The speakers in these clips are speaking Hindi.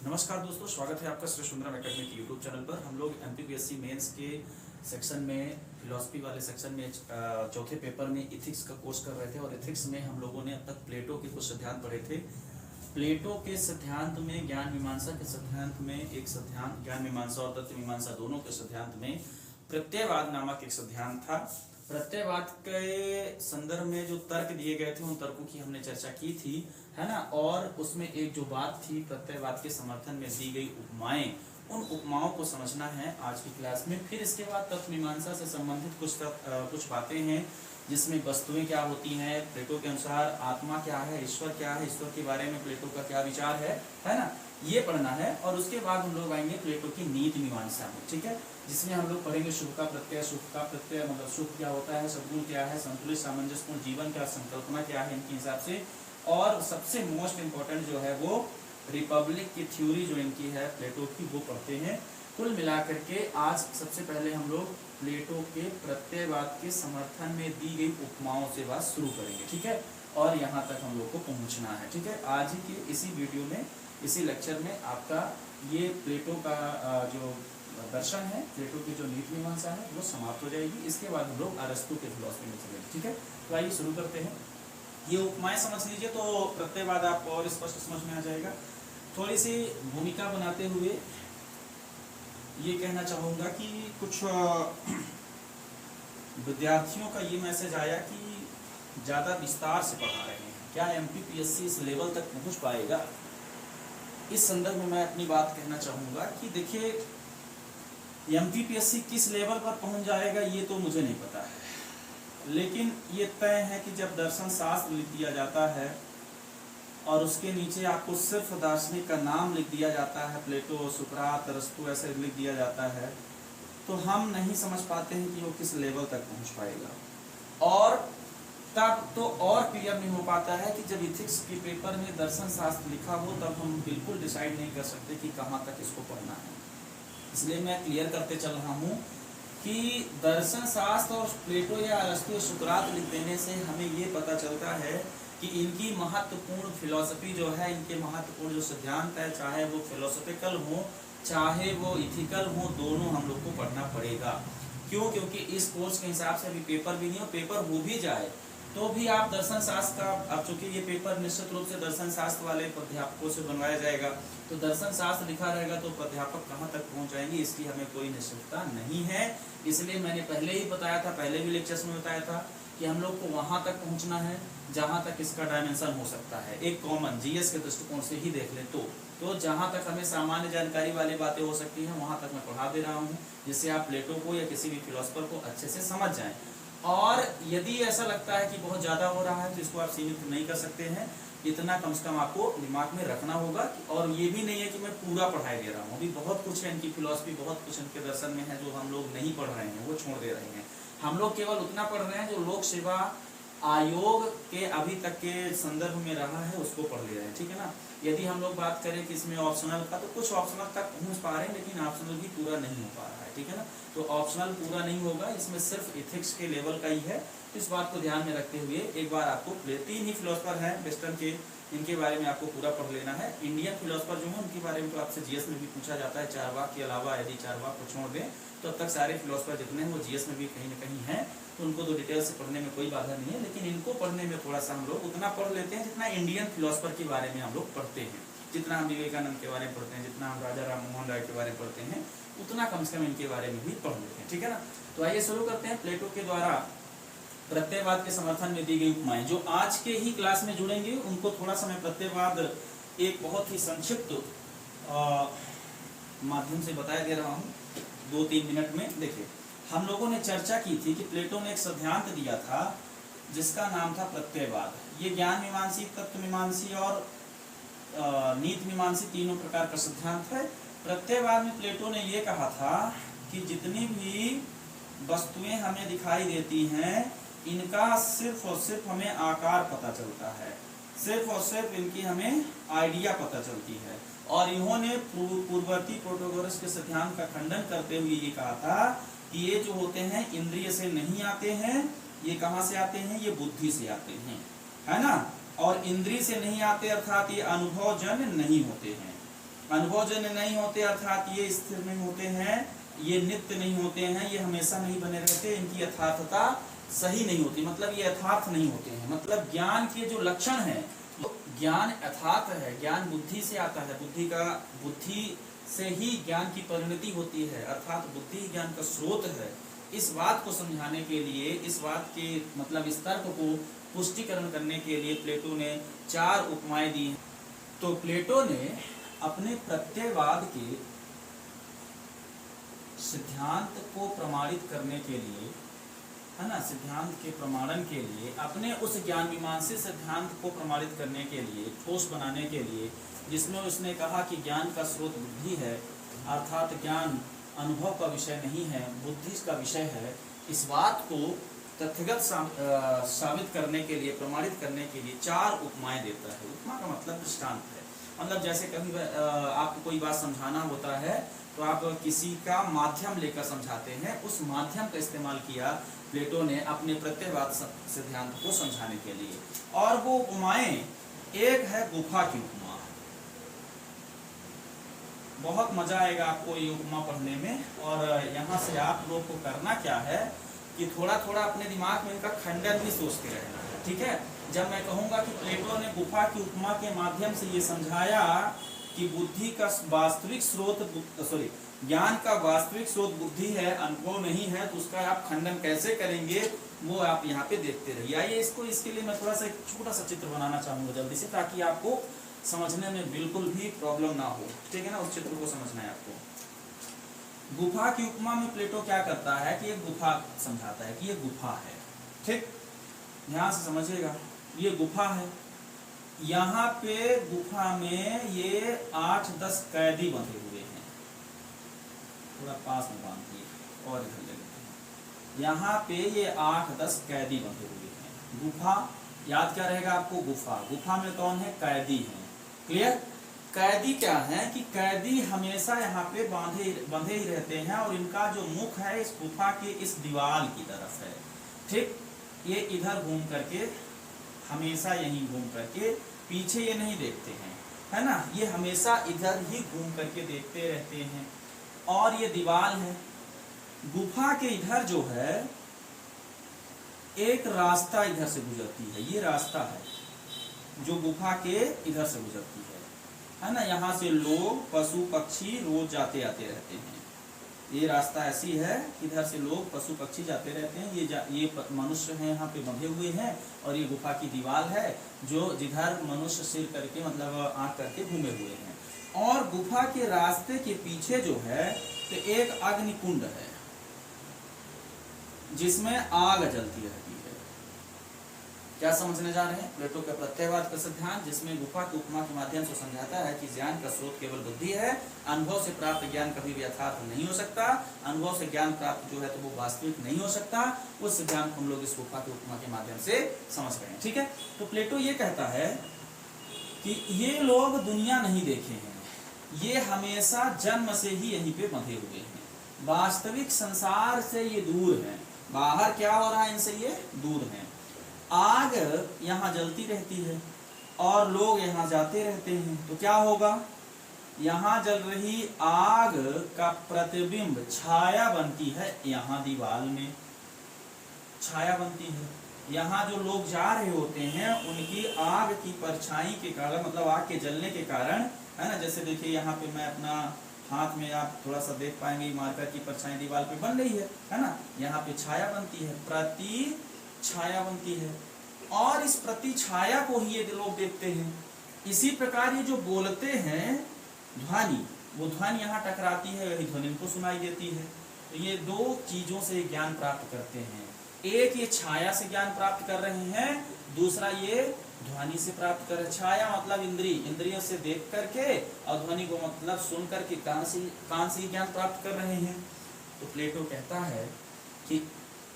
नमस्कार दोस्तों, स्वागत है आपका श्री सुंदरम एकेडमी के यूट्यूब चैनल पर। हम लोग एमपीपीएससी मेंस के सेक्शन में फिलॉसफी वाले सेक्शन में चौथे पेपर में इथिक्स का कोर्स कर रहे थे और इथिक्स में हम लोगों ने अब तक प्लेटो के कुछ सिद्धांत पढ़े थे। प्लेटो के सिद्धांत में, ज्ञान मीमांसा के सिद्धांत में एक सिद्धांत, ज्ञान मीमांसा और तत्व मीमांसा दोनों के सिद्धांत में प्रत्ययवाद नामक एक सिद्धांत था। प्रत्ययवाद के संदर्भ में जो तर्क दिए गए थे उन तर्कों की हमने चर्चा की थी, है ना। और उसमें एक जो बात थी, प्रत्ययवाद के समर्थन में दी गई उपमाएं, उन उपमाओं को समझना है आज की क्लास में। फिर इसके बाद तत्व मीमांसा से संबंधित कुछ बातें हैं जिसमें वस्तुएं क्या होती हैं, प्लेटो के अनुसार आत्मा क्या है, ईश्वर क्या है, ईश्वर के बारे में प्लेटो का क्या विचार है ना, ये पढ़ना है। और उसके बाद हम लोग आएंगे प्लेटो की नीति मीमांसा में, ठीक है, जिसमें हम लोग पढ़ेंगे शुभ का प्रत्यय मतलब शुभ क्या होता है, सद्गुण क्या है, संतुलित सामंजस्यपूर्ण जीवन क्या, संकल्पना क्या है इनके हिसाब से। और सबसे मोस्ट इम्पोर्टेंट जो है वो रिपब्लिक की थ्योरी जो इनकी है प्लेटो की, वो पढ़ते हैं। कुल मिलाकर के आज सबसे पहले हम लोग प्लेटो के प्रत्ययवाद के समर्थन में दी गई उपमाओं से बात शुरू करेंगे, ठीक है। और यहाँ तक हम लोग को पहुँचना है, ठीक है। आज ही के इसी वीडियो में, इसी लेक्चर में आपका ये प्लेटो का जो दर्शन है, प्लेटो की जो नीति मीमांसा है वो समाप्त हो जाएगी। इसके बाद हम लोग अरस्तु के फिलॉसफी में चलेंगे, ठीक है। तो आइए शुरू करते हैं। ये उपमाएं समझ लीजिए तो प्रत्ययवाद आपको और स्पष्ट समझ में आ जाएगा। थोड़ी सी भूमिका बनाते हुए ये कहना चाहूँगा कि कुछ विद्यार्थियों का ये मैसेज आया कि ज़्यादा विस्तार से पढ़ा रहे हैं, क्या एमपीपीएससी इस लेवल तक पहुँच पाएगा। इस संदर्भ में मैं अपनी बात कहना चाहूँगा कि देखिए, एमपीपीएससी किस लेवल पर पहुँच जाएगा ये तो मुझे नहीं पता है, लेकिन ये तय है कि जब दर्शन शास्त्र लिख दिया जाता है और उसके नीचे आपको सिर्फ दार्शनिक का नाम लिख दिया जाता है, प्लेटो, सुकरात, अरस्तु ऐसे लिख दिया जाता है, तो हम नहीं समझ पाते हैं कि वो किस लेवल तक पहुंच पाएगा। और तब तो और क्लियर नहीं हो पाता है कि जब इथिक्स के पेपर में दर्शन शास्त्र लिखा हो तब हम बिल्कुल डिसाइड नहीं कर सकते कि कहाँ तक इसको पढ़ना है। इसलिए मैं क्लियर करते चल रहा हूँ कि दर्शन शास्त्र और प्लेटो या अरस्तु, सुकरात लिख देने से हमें ये पता चलता है कि इनकी महत्वपूर्ण फिलॉसफी जो है, इनके महत्वपूर्ण जो सिद्धांत है, चाहे वो फिलोसफिकल हो चाहे वो इथिकल हो, दोनों हम लोग को पढ़ना पड़ेगा। क्यों? क्योंकि इस कोर्स के हिसाब से अभी पेपर भी नहीं हो, पेपर हो भी जाए तो भी आप दर्शन शास्त्र का, अब चूंकि ये पेपर निश्चित रूप से दर्शन शास्त्र वाले प्राध्यापकों से बनवाया जाएगा, तो दर्शन शास्त्र लिखा रहेगा तो प्राध्यापक कहाँ तक पहुँच जाएंगे इसकी हमें कोई निश्चितता नहीं है। इसलिए मैंने पहले ही बताया था, पहले भी लेक्चर्स में बताया था कि हम लोग को वहां तक पहुंचना है जहां तक इसका डायमेंशन हो सकता है। एक कॉमन जीएस के दृष्टिकोण से ही देख लें तो जहां तक हमें सामान्य जानकारी वाली बातें हो सकती हैं वहां तक मैं पढ़ा दे रहा हूं, जिससे आप प्लेटो को या किसी भी फिलोसफर को अच्छे से समझ जाएं। और यदि ऐसा लगता है कि बहुत ज़्यादा हो रहा है तो इसको आप सीमित नहीं कर सकते हैं, इतना कम से कम आपको दिमाग में रखना होगा। और ये भी नहीं है कि मैं पूरा पढ़ाई दे रहा हूँ, अभी बहुत कुछ है इनकी फिलॉसफी, बहुत कुछ इनके दर्शन में है जो हम लोग नहीं पढ़ रहे हैं, वो छोड़ दे रहे हैं। हम लोग केवल उतना पढ़ रहे हैं जो लोक सेवा आयोग के अभी तक के संदर्भ में रहा है उसको पढ़ ले रहे हैं, ठीक है ना। यदि हम लोग बात करें कि इसमें ऑप्शनल का, तो कुछ ऑप्शनल तक पहुंच पा रहे हैं लेकिन ऑप्शनल भी पूरा नहीं हो पा रहा है, ठीक है ना। तो ऑप्शनल पूरा नहीं होगा, इसमें सिर्फ इथिक्स के लेवल का ही है। इस बात को ध्यान में रखते हुए एक बार आपको 3 ही फिलोसफर हैं वेस्टर्न के, इनके बारे में आपको पूरा पढ़ लेना है। इंडियन फिलोसफर जो है उनके बारे में तो आपसे जीएस में भी पूछा जाता है, चारवाक के अलावा यदि चारवाक को छोड़ दें तो अब तक सारे फिलोसफर जितने हैं वो जीएस में भी कहीं ना कहीं हैं, तो उनको तो डिटेल से पढ़ने में कोई बाधा नहीं है। लेकिन इनको पढ़ने में थोड़ा सा हम लोग उतना पढ़ लेते हैं जितना इंडियन फिलोसफर के बारे में हम लोग पढ़ते हैं, जितना हम विवेकानंद के बारे में पढ़ते हैं, जितना हम राजा राम मोहन राय के बारे में पढ़ते हैं, उतना कम से कम इनके बारे में भी पढ़ लेते हैं, ठीक है ना। तो आइए शुरू करते हैं। प्लेटो के द्वारा प्रत्ययवाद के समर्थन में दी गई उपमाएं, जो आज के ही क्लास में जुड़ेंगे उनको थोड़ा सा मैं प्रत्ययवाद एक बहुत ही संक्षिप्त माध्यम से बताया दे रहा हूँ 2-3 मिनट में। देखिए, हम लोगों ने चर्चा की थी कि प्लेटो ने एक सिद्धांत दिया था जिसका नाम था प्रत्ययवाद। ये ज्ञान मीमांसी, तत्व मीमांसी और नीति मीमांसी तीनों प्रकार का सिद्धांत है। प्रत्ययवाद में प्लेटो ने ये कहा था कि जितनी भी वस्तुएं हमें दिखाई देती हैं इनका सिर्फ और सिर्फ हमें आकार पता चलता है, सिर्फ और सिर्फ इनकी हमें आइडिया पता चलती है। और इन्होंने पूर्ववर्ती प्रोटोगोरस के सिद्धांत का खंडन करते हुए ये कहा था कि ये जो होते हैं इंद्रिय से नहीं आते हैं, ये कहाँ से आते हैं, ये बुद्धि से आते हैं, है ना। और इंद्रिय से नहीं आते अर्थात ये अनुभवजन्य नहीं होते हैं, अनुभवजन्य नहीं होते, अर्थात ये स्थिर नहीं होते हैं, ये नित्य नहीं होते हैं, ये हमेशा नहीं बने रहते, इनकी यथार्थता सही नहीं होती, मतलब ये यथार्थ नहीं होते हैं। मतलब ज्ञान के जो लक्षण हैं, ज्ञान यथार्थ है, ज्ञान बुद्धि से आता है, बुद्धि से ही ज्ञान की परिणति होती है, अर्थात बुद्धि ही ज्ञान का स्रोत है। इस बात को समझाने के लिए, इस बात के मतलब इस तर्क को पुष्टिकरण करने के लिए प्लेटो ने 4 उपमाएं दी हैं। तो प्लेटो ने अपने प्रत्ययवाद के सिद्धांत को प्रमाणित करने के लिए, है ना, सिद्धांत के प्रमाणन के लिए, अपने उस ज्ञान मीमांसा सिद्धांत को प्रमाणित करने के लिए, ठोस बनाने के लिए, जिसमें उसने कहा कि ज्ञान का स्रोत बुद्धि है, अर्थात ज्ञान अनुभव का विषय नहीं है, बुद्धि का विषय है, इस बात को तथ्यगत साबित करने के लिए, प्रमाणित करने के लिए 4 उपमाएं देता है। उपमा का मतलब दृष्टांत है। मतलब जैसे कभी आपको कोई बात समझाना होता है तो आप किसी का माध्यम लेकर समझाते हैं, उस माध्यम का इस्तेमाल किया प्लेटो ने अपने प्रत्ययवाद सिद्धांत को समझाने के लिए। और वो उपमाएं, एक है गुफा की उपमा, बहुत मजा आएगा आपको ये उपमा पढ़ने में। और यहाँ से आप लोग को करना क्या है कि थोड़ा थोड़ा अपने दिमाग में इनका खंडन भी सोचते रहना है, ठीक है। जब मैं कहूंगा कि प्लेटो ने गुफा की उपमा के माध्यम से ये समझाया कि बुद्धि का वास्तविक स्रोत, ज्ञान का वास्तविक स्रोत बुद्धि है, अनुभव नहीं है, तो उसका आप खंडन कैसे करेंगे वो आप यहाँ पे देखते रहिए। आइए इसके लिए मैं थोड़ा सा एक छोटा सा चित्र बनाना चाहूंगा जल्दी से, ताकि आपको समझने में बिल्कुल भी प्रॉब्लम ना हो, ठीक है ना। उस चित्र को समझना है आपको। गुफा की उपमा में प्लेटो क्या करता है कि एक गुफा समझाता है कि ये गुफा है, ठीक, ध्यान से समझिएगा। ये गुफा है, यहाँ पे गुफा में ये 8-10 कैदी बंधे हुए हैं, थोड़ा पास में बांध दिए और इधर ले लेते हैं। यहाँ पे ये 8-10 कैदी बंधे हुए हैं। गुफा याद क्या रहेगा आपको, गुफा, गुफा में कौन है, कैदी हैं, क्लियर। कैदी क्या है कि कैदी हमेशा यहाँ पे बंधे ही रहते हैं, और इनका जो मुख है इस गुफा के इस दीवार की तरफ है, ठीक। ये इधर घूम करके, हमेशा यहीं घूम करके, पीछे ये नहीं देखते हैं, है ना, ये हमेशा इधर ही घूम करके देखते रहते हैं। और ये दीवार है, गुफा के इधर जो है एक रास्ता इधर से गुजरती है, ये रास्ता है जो गुफा के इधर से गुजरती है ना। यहाँ से लोग, पशु पक्षी रोज जाते आते रहते हैं। ये रास्ता ऐसी है, इधर से लोग, पशु पक्षी जाते रहते हैं। ये मनुष्य हैं यहाँ पे बंधे हुए हैं, और ये गुफा की दीवार है जो जिधर मनुष्य सिर करके, मतलब आंख करके घूमे हुए हैं। और गुफा के रास्ते के पीछे जो है तो एक अग्निकुंड है जिसमें आग जलती रहती है। क्या समझने जा रहे हैं, प्लेटो का प्रत्ययवाद का सिद्धांत, जिसमें गुफा की उपमा के माध्यम से समझाता है कि ज्ञान का स्रोत केवल बुद्धि है, अनुभव से प्राप्त ज्ञान कभी भी यथार्थ नहीं हो सकता, अनुभव से ज्ञान प्राप्त जो है तो वो वास्तविक नहीं हो सकता। उस सिद्धांत को हम लोग इस गुफा की उपमा के माध्यम से समझ गए हैं, ठीक है। तो प्लेटो ये कहता है कि ये लोग दुनिया नहीं देखे हैं, ये हमेशा जन्म से ही यहीं पे बंधे हुए हैं, वास्तविक संसार से ये दूर है। बाहर क्या हो रहा है इनसे, ये दूर है। आग यहाँ जलती रहती है और लोग यहाँ जाते रहते हैं, तो क्या होगा, यहाँ जल रही आग का प्रतिबिंब, छाया बनती है, यहाँ दीवार में छाया बनती है। यहाँ जो लोग जा रहे होते हैं उनकी आग की परछाई के कारण, मतलब आग के जलने के कारण, है ना। जैसे देखिए यहाँ पे मैं अपना हाथ में, आप थोड़ा सा देख पाएंगे, मार्कर की परछाई दीवार पे बन रही है ना। यहाँ पे छाया बनती है, प्रति छाया बनती है, और इस प्रति छाया को ही ये लोग देखते हैं। इसी प्रकार ये जो बोलते हैं ध्वनि, वो ध्वनि यहाँ टकराती है, वही ध्वनि इनको सुनाई देती है। तो ये 2 चीजों से ज्ञान प्राप्त करते हैं, एक ये छाया से ज्ञान प्राप्त कर रहे हैं, दूसरा ये ध्वनि से प्राप्त कर रहे हैं। छाया मतलब इंद्रियों से देख करके, और ध्वनि को मतलब सुन करके, कान से ज्ञान प्राप्त कर रहे हैं। तो प्लेटो कहता है कि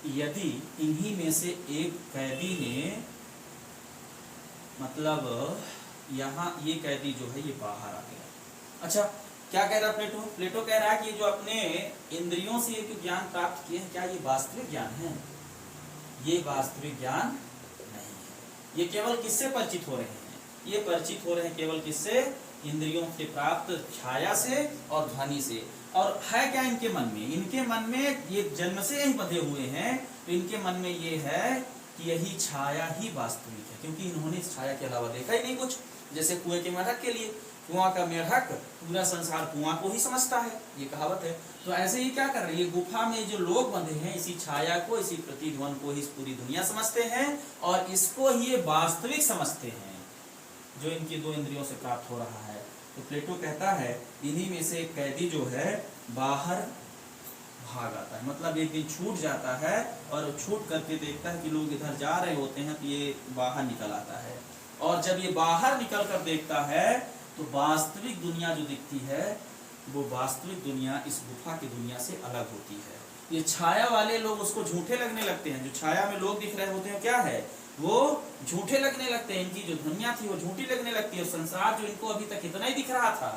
यदि इन्हीं में से एक कैदी ने, मतलब यहाँ ये कैदी जो है ये बाहर आ गया। अच्छा, क्या कह रहा प्लेटो, प्लेटो कह रहा है कि जो अपने इंद्रियों से एक ज्ञान प्राप्त किए हैं, क्या ये वास्तविक ज्ञान है, ये वास्तविक ज्ञान नहीं है। ये केवल किससे परिचित हो रहे हैं, ये परिचित हो रहे हैं केवल किससे, इंद्रियों से प्राप्त छाया से और ध्वनि से। और है क्या इनके मन में? इनके मन में ये जन्म से यही बंधे हुए हैं, तो इनके मन में ये है कि यही छाया ही वास्तविक है, क्योंकि इन्होंने इस छाया के अलावा देखा ही नहीं कुछ। जैसे कुएं के मेढक के लिए, कुआं का मेढक पूरा संसार कुआं को ही समझता है, ये कहावत है। तो ऐसे ही क्या कर रही है, गुफा में जो लोग बंधे हैं इसी छाया को, इसी प्रतिध्वनि को ही पूरी दुनिया समझते हैं और इसको ही ये वास्तविक समझते हैं जो इनकी दो इंद्रियों से प्राप्त हो रहा है। तो प्लेटो कहता है इन्हीं में से एक कैदी जो है बाहर भाग आता है, मतलब एक दिन छूट जाता है और छूट करके देखता है कि लोग इधर जा रहे होते हैं, तो ये बाहर निकल आता है। और जब ये बाहर निकल कर देखता है तो वास्तविक दुनिया जो दिखती है वो वास्तविक दुनिया इस गुफा की दुनिया से अलग होती है। ये छाया वाले लोग उसको झूठे लगने लगते हैं, जो छाया में लोग दिख रहे होते हैं क्या है, वो झूठे लगने लगते हैं, इनकी जो दुनिया थी वो झूठी लगने लगती है। संसार जो इनको अभी तक इतना ही दिख रहा था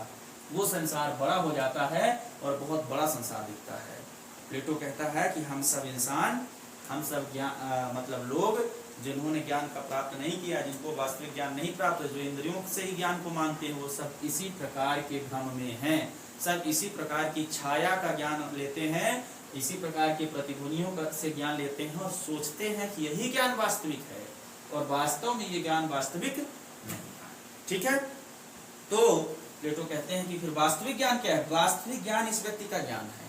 वो संसार बड़ा हो जाता है और बहुत बड़ा संसार दिखता है। प्लेटो कहता है कि हम सब इंसान, हम सब ज्ञान मतलब लोग जिन्होंने ज्ञान का प्राप्त नहीं किया, जिनको वास्तविक ज्ञान नहीं प्राप्त, जो इंद्रियों से ही ज्ञान को मानते हैं, वो सब इसी प्रकार के भ्रम में हैं, सब इसी प्रकार की छाया का ज्ञान लेते हैं, इसी प्रकार के प्रतिध्वनियों से ज्ञान लेते हैं और सोचते हैं कि यही ज्ञान वास्तविक है, और वास्तव में ये ज्ञान वास्तविक नहीं। ठीक है, तो प्लेटो कहते हैं कि फिर वास्तविक ज्ञान क्या है? वास्तविक ज्ञान इस व्यक्ति का ज्ञान है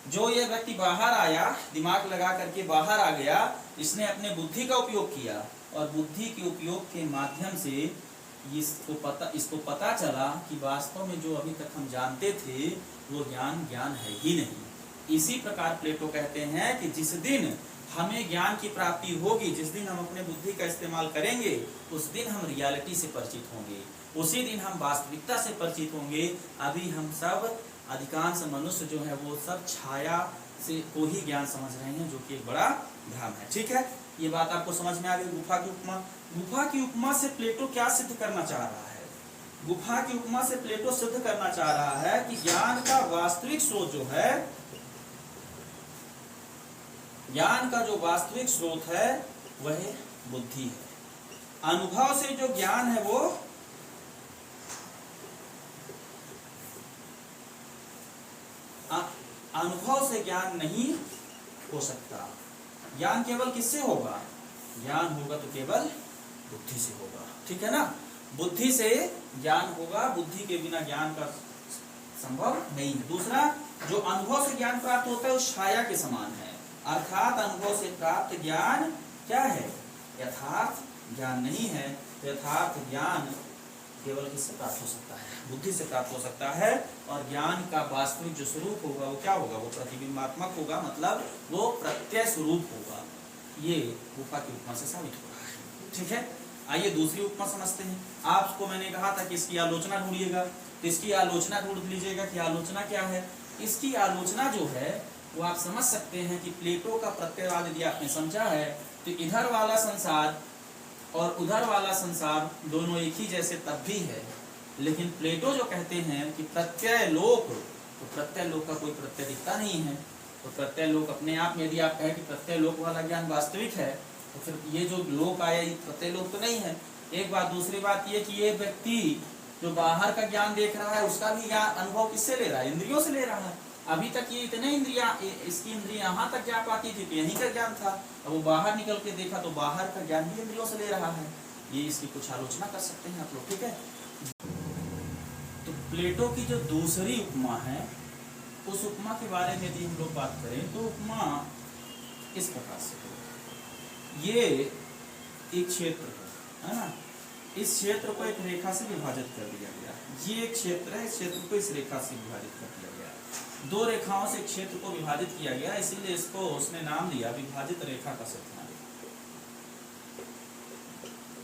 जो ये व्यक्ति बाहर आया, दिमाग लगा करके बाहर आ गया, इसने अपने बुद्धि का उपयोग किया और बुद्धि के उपयोग के माध्यम से इसको पता चला कि वास्तव में जो अभी तक हम जानते थे वो ज्ञान है ही नहीं। इसी प्रकार प्लेटो कहते हैं कि जिस दिन हमें ज्ञान की प्राप्ति होगी, जिस दिन हम अपने बुद्धि का इस्तेमाल करेंगे, उस दिन हम रियलिटी से परिचित होंगे, उसी दिन हम वास्तविकता से परिचित होंगे। अभी हम सब अधिकांश मनुष्य जो है वो सब छाया से को ही ज्ञान समझ रहे हैं, जो कि एक बड़ा भ्रम है। ठीक है, ये बात आपको समझ में आ गई। गुफा की उपमा, गुफा की उपमा से प्लेटो क्या सिद्ध करना चाह रहा है? गुफा की उपमा से प्लेटो सिद्ध करना चाह रहा है कि ज्ञान का वास्तविक स्रोत जो है, ज्ञान का जो वास्तविक स्रोत है वह बुद्धि है। अनुभव से जो ज्ञान है वो अनुभव से ज्ञान नहीं हो सकता। ज्ञान केवल किससे होगा? ज्ञान होगा तो केवल बुद्धि से होगा। ठीक है ना, बुद्धि से ज्ञान होगा, बुद्धि के बिना ज्ञान का संभव नहीं है। दूसरा, जो अनुभव से ज्ञान प्राप्त होता है उस छाया के समान है, अर्थात अनुभव से प्राप्त ज्ञान क्या है? यथार्थ ज्ञान नहीं है। यथार्थ ज्ञान केवल किससे प्राप्त हो सकता है? बुद्धि से प्राप्त हो सकता है। और ज्ञान का वास्तविक जो स्वरूप होगा वो क्या होगा? वो प्रतिबिंबात्मक होगा, मतलब वो प्रत्यय स्वरूप होगा। ये गुफा की उपमा से साबित हो रहा है। ठीक है, आइए दूसरी उपमा समझते हैं। आपको मैंने कहा था कि इसकी आलोचना ढूंढिएगा, तो इसकी आलोचना ढूंढ लीजिएगा कि आलोचना क्या है। इसकी आलोचना जो है वो आप समझ सकते हैं कि प्लेटो का प्रत्ययवाद यदि आपने समझा है तो इधर वाला संसार और उधर वाला संसार दोनों एक ही जैसे तब भी है, लेकिन प्लेटो जो कहते हैं कि प्रत्यय लोक, तो प्रत्यय लोक का कोई प्रत्यय दिखता नहीं है। तो प्रत्यय लोक अपने आप में, यदि आप कहें कि प्रत्यय लोक वाला ज्ञान वास्तविक है, तो फिर ये जो लोक आया ये प्रत्यय लोक तो नहीं है। एक बात। दूसरी बात ये कि ये व्यक्ति जो बाहर का ज्ञान देख रहा है उसका भी ज्ञान अनुभव किससे ले रहा है? इंद्रियों से ले रहा है। अभी तक ये इतने इंद्रियां, इसकी इंद्रियां यहाँ तक जा पाती थी तो यहीं का ज्ञान था, अब वो बाहर निकल के देखा तो बाहर का ज्ञान भी इंद्रियों से ले रहा है। ये इसकी कुछ आलोचना कर सकते हैं आप लोग। ठीक है, तो प्लेटो की जो दूसरी उपमा है उस उपमा के बारे में यदि हम लोग बात करें तो उपमा इस प्रकार से, ये एक क्षेत्र है ना, इस क्षेत्र को एक रेखा से विभाजित कर दिया गया। ये एक क्षेत्र है, इस क्षेत्र को इस रेखा से विभाजित कर दिया गया। दो रेखाओं से क्षेत्र को विभाजित किया गया, इसीलिए इसको उसने नाम दिया विभाजित रेखा का सिद्धांत।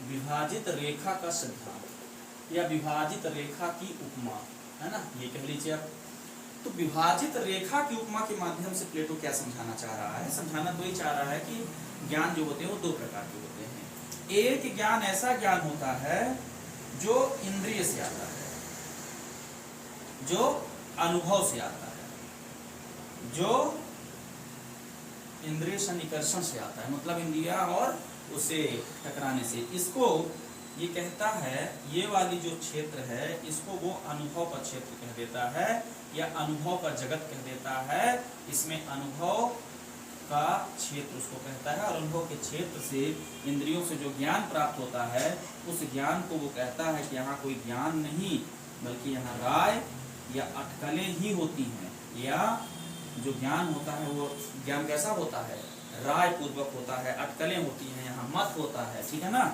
विभाजित रेखा का सिद्धांत या विभाजित रेखा की उपमा, है ना, ये कह लीजिए आप। तो विभाजित रेखा की उपमा के माध्यम से प्लेटो क्या समझाना चाह रहा है? समझाना तो ये चाह रहा है कि ज्ञान जो होते हैं वो दो प्रकार के होते हैं। एक ज्ञान ऐसा ज्ञान होता है जो इंद्रिय से आता है, जो अनुभव से आता है, जो इंद्रिय सन्निकर्षण से आता है, मतलब इंद्रिया और उसे टकराने से। इसको ये कहता है ये वाली जो क्षेत्र है इसको वो अनुभव का क्षेत्र कह देता है या अनुभव का जगत कह देता है। इसमें अनुभव का क्षेत्र उसको कहता है और अनुभव के क्षेत्र से इंद्रियों से जो ज्ञान प्राप्त होता है उस ज्ञान को वो कहता है कि यहाँ कोई ज्ञान नहीं बल्कि यहाँ राय या अटकलें ही होती हैं। या जो ज्ञान होता है वो ज्ञान कैसा होता है, राय पूर्वक होता है, अटकलें होती हैं, यहाँ मत होता है, ठीक है ना,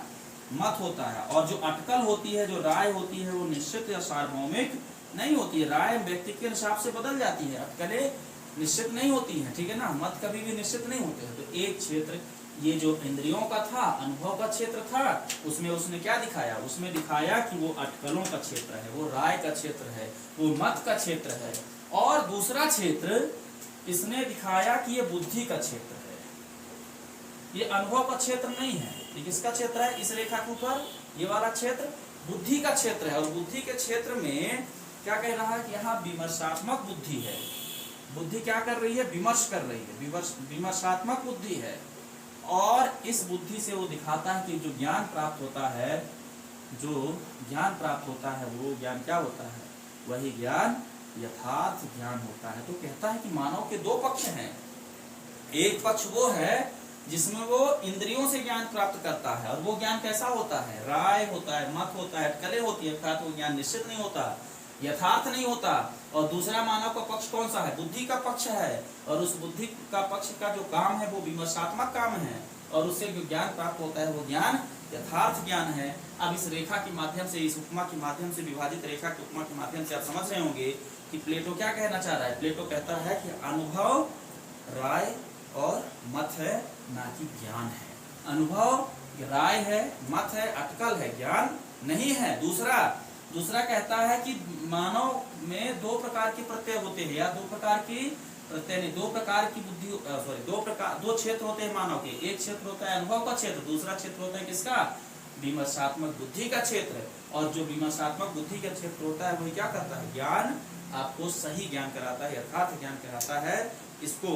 मत होता है। और जो अटकल होती है, जो राय होती है, वो निश्चित या सार्वभौमिक नहीं होती है। राय व्यक्ति के हिसाब से बदल जाती है, अटकलें निश्चित नहीं होती हैं, ठीक है ना, मत कभी भी निश्चित नहीं होते हैं। तो एक क्षेत्र ये जो इंद्रियों का था, अनुभव का क्षेत्र था, उसमें उसने क्या दिखाया, उसमें दिखाया कि वो अटकलों का क्षेत्र है, वो राय का क्षेत्र है, वो मत का क्षेत्र है। और दूसरा क्षेत्र इसने दिखाया कि ये बुद्धि का क्षेत्र है, ये अनुभव का क्षेत्र नहीं है। ये किसका क्षेत्र है, इस रेखा के ऊपर ये वाला क्षेत्र बुद्धि का क्षेत्र है। और बुद्धि के क्षेत्र में क्या कह रहा है कि यहाँ विमर्शात्मक बुद्धि है। बुद्धि क्या कर रही है, विमर्श कर रही है, विमर्शात्मक बुद्धि है। और इस बुद्धि से वो दिखाता है कि जो ज्ञान प्राप्त होता है, जो ज्ञान प्राप्त होता है वो ज्ञान क्या होता है, वही ज्ञान यथार्थ ज्ञान होता है। तो कहता है कि मानव के दो पक्ष हैं। एक पक्ष वो है जिसमें वो इंद्रियों से ज्ञान प्राप्त करता है और वो ज्ञान कैसा होता है, राय होता है, मत होता है, अटकलें होती है, अर्थात वो ज्ञान निश्चित नहीं होता, यथार्थ नहीं होता। और दूसरा मानव का पक्ष कौन सा है, बुद्धि का पक्ष है। और उस बुद्धि का पक्ष का जो काम है वो विमर्शात्मक काम है और उससे जो ज्ञान प्राप्त होता है वो ज्ञान यथार्थ ज्ञान है। अब इस रेखा के माध्यम से, इस उपमा के माध्यम से, विभाजित रेखा के उपमा के माध्यम से आप समझ रहे होंगे कि प्लेटो क्या कहना चाह रहा है। प्लेटो कहता है कि अनुभव राय और मत है, ना कि ज्ञान है। अनुभव राय है, मत है, अटकल है, ज्ञान नहीं है। दूसरा कहता है कि मानव में दो प्रकार के प्रत्यय होते हैं, या दो प्रकार की प्रत्यय नहीं, दो प्रकार की बुद्धि, दो क्षेत्र होते हैं मानव के। एक क्षेत्र होता है अनुभव का क्षेत्र, दूसरा क्षेत्र होता है किसका, विमर्शात्मक बुद्धि का क्षेत्र। और जो विमर्शात्मक बुद्धि का क्षेत्र होता है वही क्या करता है, ज्ञान आपको सही ज्ञान कराता है, यथार्थ ज्ञान कराता है। इसको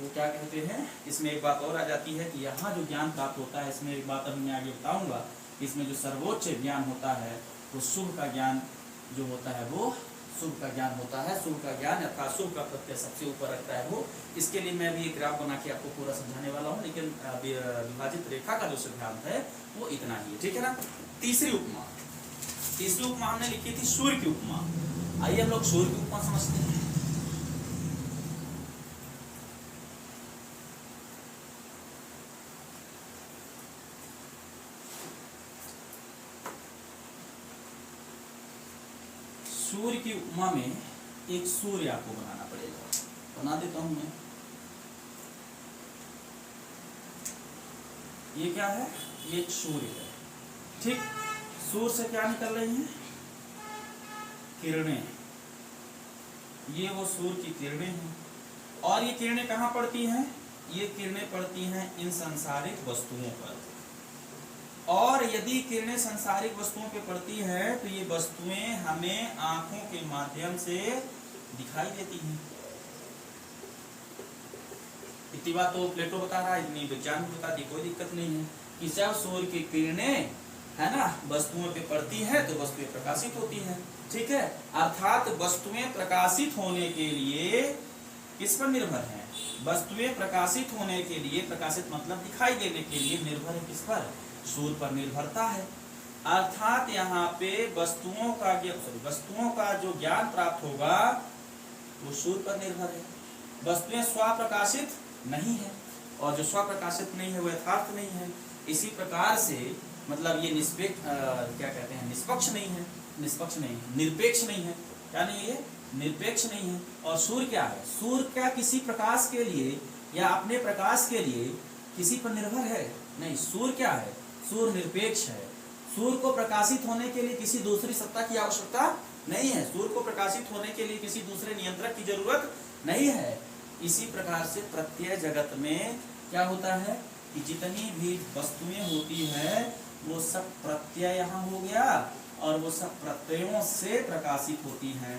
वो क्या कहते हैं। इसमें एक बात और आ जाती है कि यहाँ जो ज्ञान प्राप्त होता है, इसमें एक बात अब मैं आगे बताऊंगा, इसमें जो सर्वोच्च ज्ञान होता है वो शुभ का ज्ञान जो होता है वो शुभ का ज्ञान होता है। शुभ का ज्ञान अर्थात शुभ का प्रत्यय सबसे ऊपर रखता है वो। इसके लिए मैं भी एक ग्राफ बना के आपको पूरा समझाने वाला हूँ, लेकिन विभाजित रेखा का जो सिद्धांत है वो इतना ही है, ठीक है ना। तीसरी उपमा हमने लिखी थी सूर्य की उपमा। आइए हम लोग सूर्य की उपमा समझते हैं। सूर्य की उपमा में एक सूर्य आपको बनाना पड़ेगा, बना देता हूं मैं। ये क्या है, ये एक सूर्य है, ठीक। सूर्य से क्या निकल रही हैं, किरणें। ये वो सूर्य की किरणें हैं। और ये किरणें कहाँ पड़ती हैं, ये किरणें पड़ती हैं इन सांसारिक वस्तुओं पर। और यदि किरणें सांसारिक वस्तुओं पे पड़ती है तो ये वस्तुएं हमें आंखों के माध्यम से दिखाई देती हैं। इतनी बात तो प्लेटो बता रहा है, इतनी विज्ञान भी बताती, कोई दिक्कत नहीं है कि जब सूर्य की किरणें है ना वस्तुओं पे पड़ती है तो वस्तुएं प्रकाशित होती हैं, ठीक है। अर्थात वस्तुएं प्रकाशित होने के लिए किस पर निर्भर है, वस्तुएं प्रकाशित होने के लिए, प्रकाशित मतलब दिखाई देने के लिए निर्भर है किस पर, सूर्य पर निर्भरता है। अर्थात यहाँ पे वस्तुओं का जो ज्ञान प्राप्त होगा वो सूर्य पर निर्भर है। वस्तुएं स्वप्रकाशित नहीं है और जो स्वप्रकाशित नहीं है वो यथार्थ नहीं है। इसी प्रकार से मतलब ये निष्पक्ष नहीं है, निरपेक्ष नहीं है। क्या नहीं है, निरपेक्ष नहीं है। और सूर्य क्या है, सूर्य क्या किसी प्रकाश के लिए या अपने प्रकाश के लिए किसी पर निर्भर है, नहीं। सूर्य क्या है, सूर्य निरपेक्ष है। सूर्य को प्रकाशित होने के लिए किसी दूसरी सत्ता की आवश्यकता नहीं है, सूर्य को प्रकाशित होने के लिए किसी दूसरे नियंत्रक की जरूरत नहीं है। इसी प्रकार से प्रत्यय जगत में क्या होता है कि जितनी भी वस्तुएं होती है वो सब प्रत्यय यहाँ हो गया और वो सब प्रत्ययों से प्रकाशित होती हैं।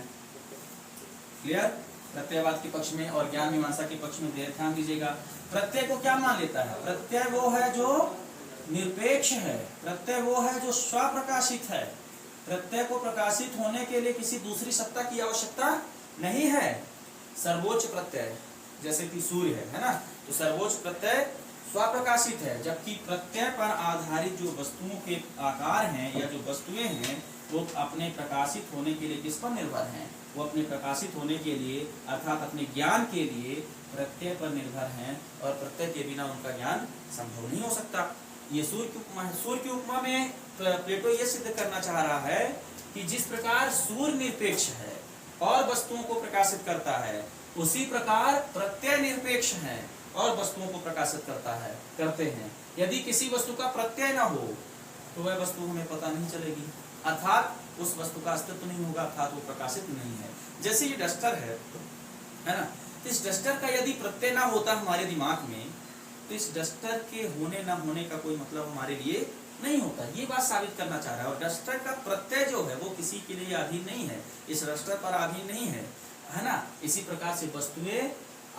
क्लियर। प्रत्ययवाद के पक्ष में और ज्ञान मीमांसा के पक्ष में ध्यान दीजिएगा। प्रत्यय को क्या मान लेता है, प्रत्यय वो है जो निरपेक्ष है। प्रत्यय वो है जो स्वप्रकाशित है। प्रत्यय को प्रकाशित होने के लिए किसी दूसरी सत्ता की आवश्यकता नहीं है। सर्वोच्च प्रत्यय जैसे कि सूर्य है ना, तो सर्वोच्च प्रत्यय स्वप्रकाशित है, जबकि प्रत्यय पर आधारित जो वस्तुओं के आकार हैं या जो वस्तुएं हैं वो अपने प्रकाशित होने के लिए किस पर निर्भर हैं? वो अपने प्रकाशित होने के लिए अर्थात अपने ज्ञान के लिए प्रत्यय पर निर्भर हैं, और प्रत्यय के बिना उनका ज्ञान संभव नहीं हो सकता। ये सूर्य की उपमा है। सूर्य की उपमा में प्लेटो ये सिद्ध करना चाह रहा है कि जिस प्रकार सूर्य निरपेक्ष है और वस्तुओं को प्रकाशित करता है, उसी प्रकार प्रत्यय निरपेक्ष है और वस्तुओं को प्रकाशित करते हैं। यदि किसी वस्तु का प्रत्यय ना हो तो वह वस्तु हमें पता नहीं चलेगी, अर्थात उस वस्तु का अस्तित्व नहीं होगा, अर्थात वो प्रकाशित नहीं है। जैसे ये डस्टर है ना, तो इस डस्टर का यदि प्रत्यय ना होता हमारे दिमाग में, तो इस डस्टर के होने ना होने का कोई मतलब हमारे लिए नहीं होता। ये बात साबित करना चाह रहा है। और डस्टर का प्रत्यय जो है वो किसी के लिए अधीन नहीं है, इस डस्टर पर अधीन नहीं है ना। इसी प्रकार से वस्तुएं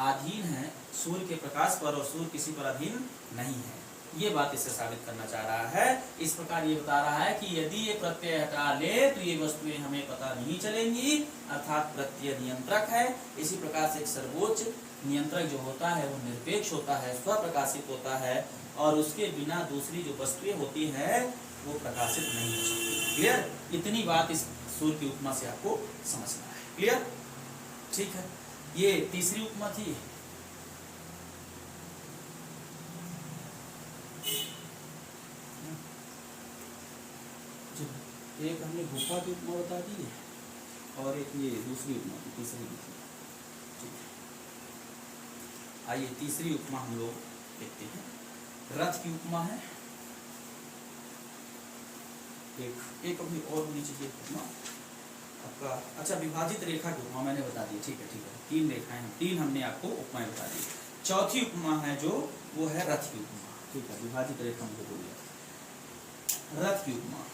अधीन है सूर्य के प्रकाश पर, और सूर्य किसी पर अधीन नहीं है। ये बात इससे साबित करना चाह रहा है। इस प्रकार ये बता रहा है कि यदि ये प्रत्यय हटा ले तो ये वस्तुएं हमें पता नहीं चलेंगी, अर्थात प्रत्यय नियंत्रक है। इसी प्रकार से एक सर्वोच्च नियंत्रक जो होता है वो निरपेक्ष होता है, स्वप्रकाशित होता है, और उसके बिना दूसरी जो वस्तुएं होती है वो प्रकाशित नहीं हो सकती। क्लियर? इतनी बात इस सूर्य की उपमा से आपको समझना है। क्लियर? ठीक है। ये तीसरी उपमा थी। एक हमने गुफा की उपमा बता दी और एक ये दूसरी उपमा थी, तीसरी भी थी। ठीक है, आइए तीसरी उपमा हम लोग देखते हैं। रथ की उपमा है। एक अपनी और होनी चाहिए उपमा आपका। अच्छा, विभाजित रेखा की उपमा मैंने बता दी। ठीक है, 3 रेखाएं, 3 हमने आपको उपमाएं बता दी। चौथी उपमा है जो वो है रथ की उपमा। ठीक है, विभाजित रेखा हमको बोलिए। रथ की उपमा,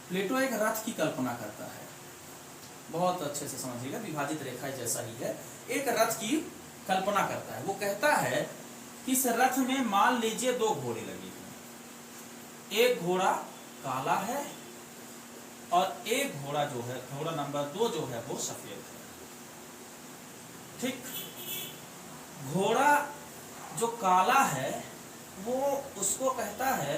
प्लेटो एक रथ की कल्पना करता है। बहुत अच्छे से समझिएगा, विभाजित रेखा जैसा ही है। एक रथ की कल्पना करता है। वो कहता है कि इस रथ में मान लीजिए 2 घोड़े लगे हैं। एक घोड़ा काला है और एक घोड़ा जो है, घोड़ा नंबर 2 जो है वो सफेद है। ठीक, घोड़ा जो काला है वो उसको कहता है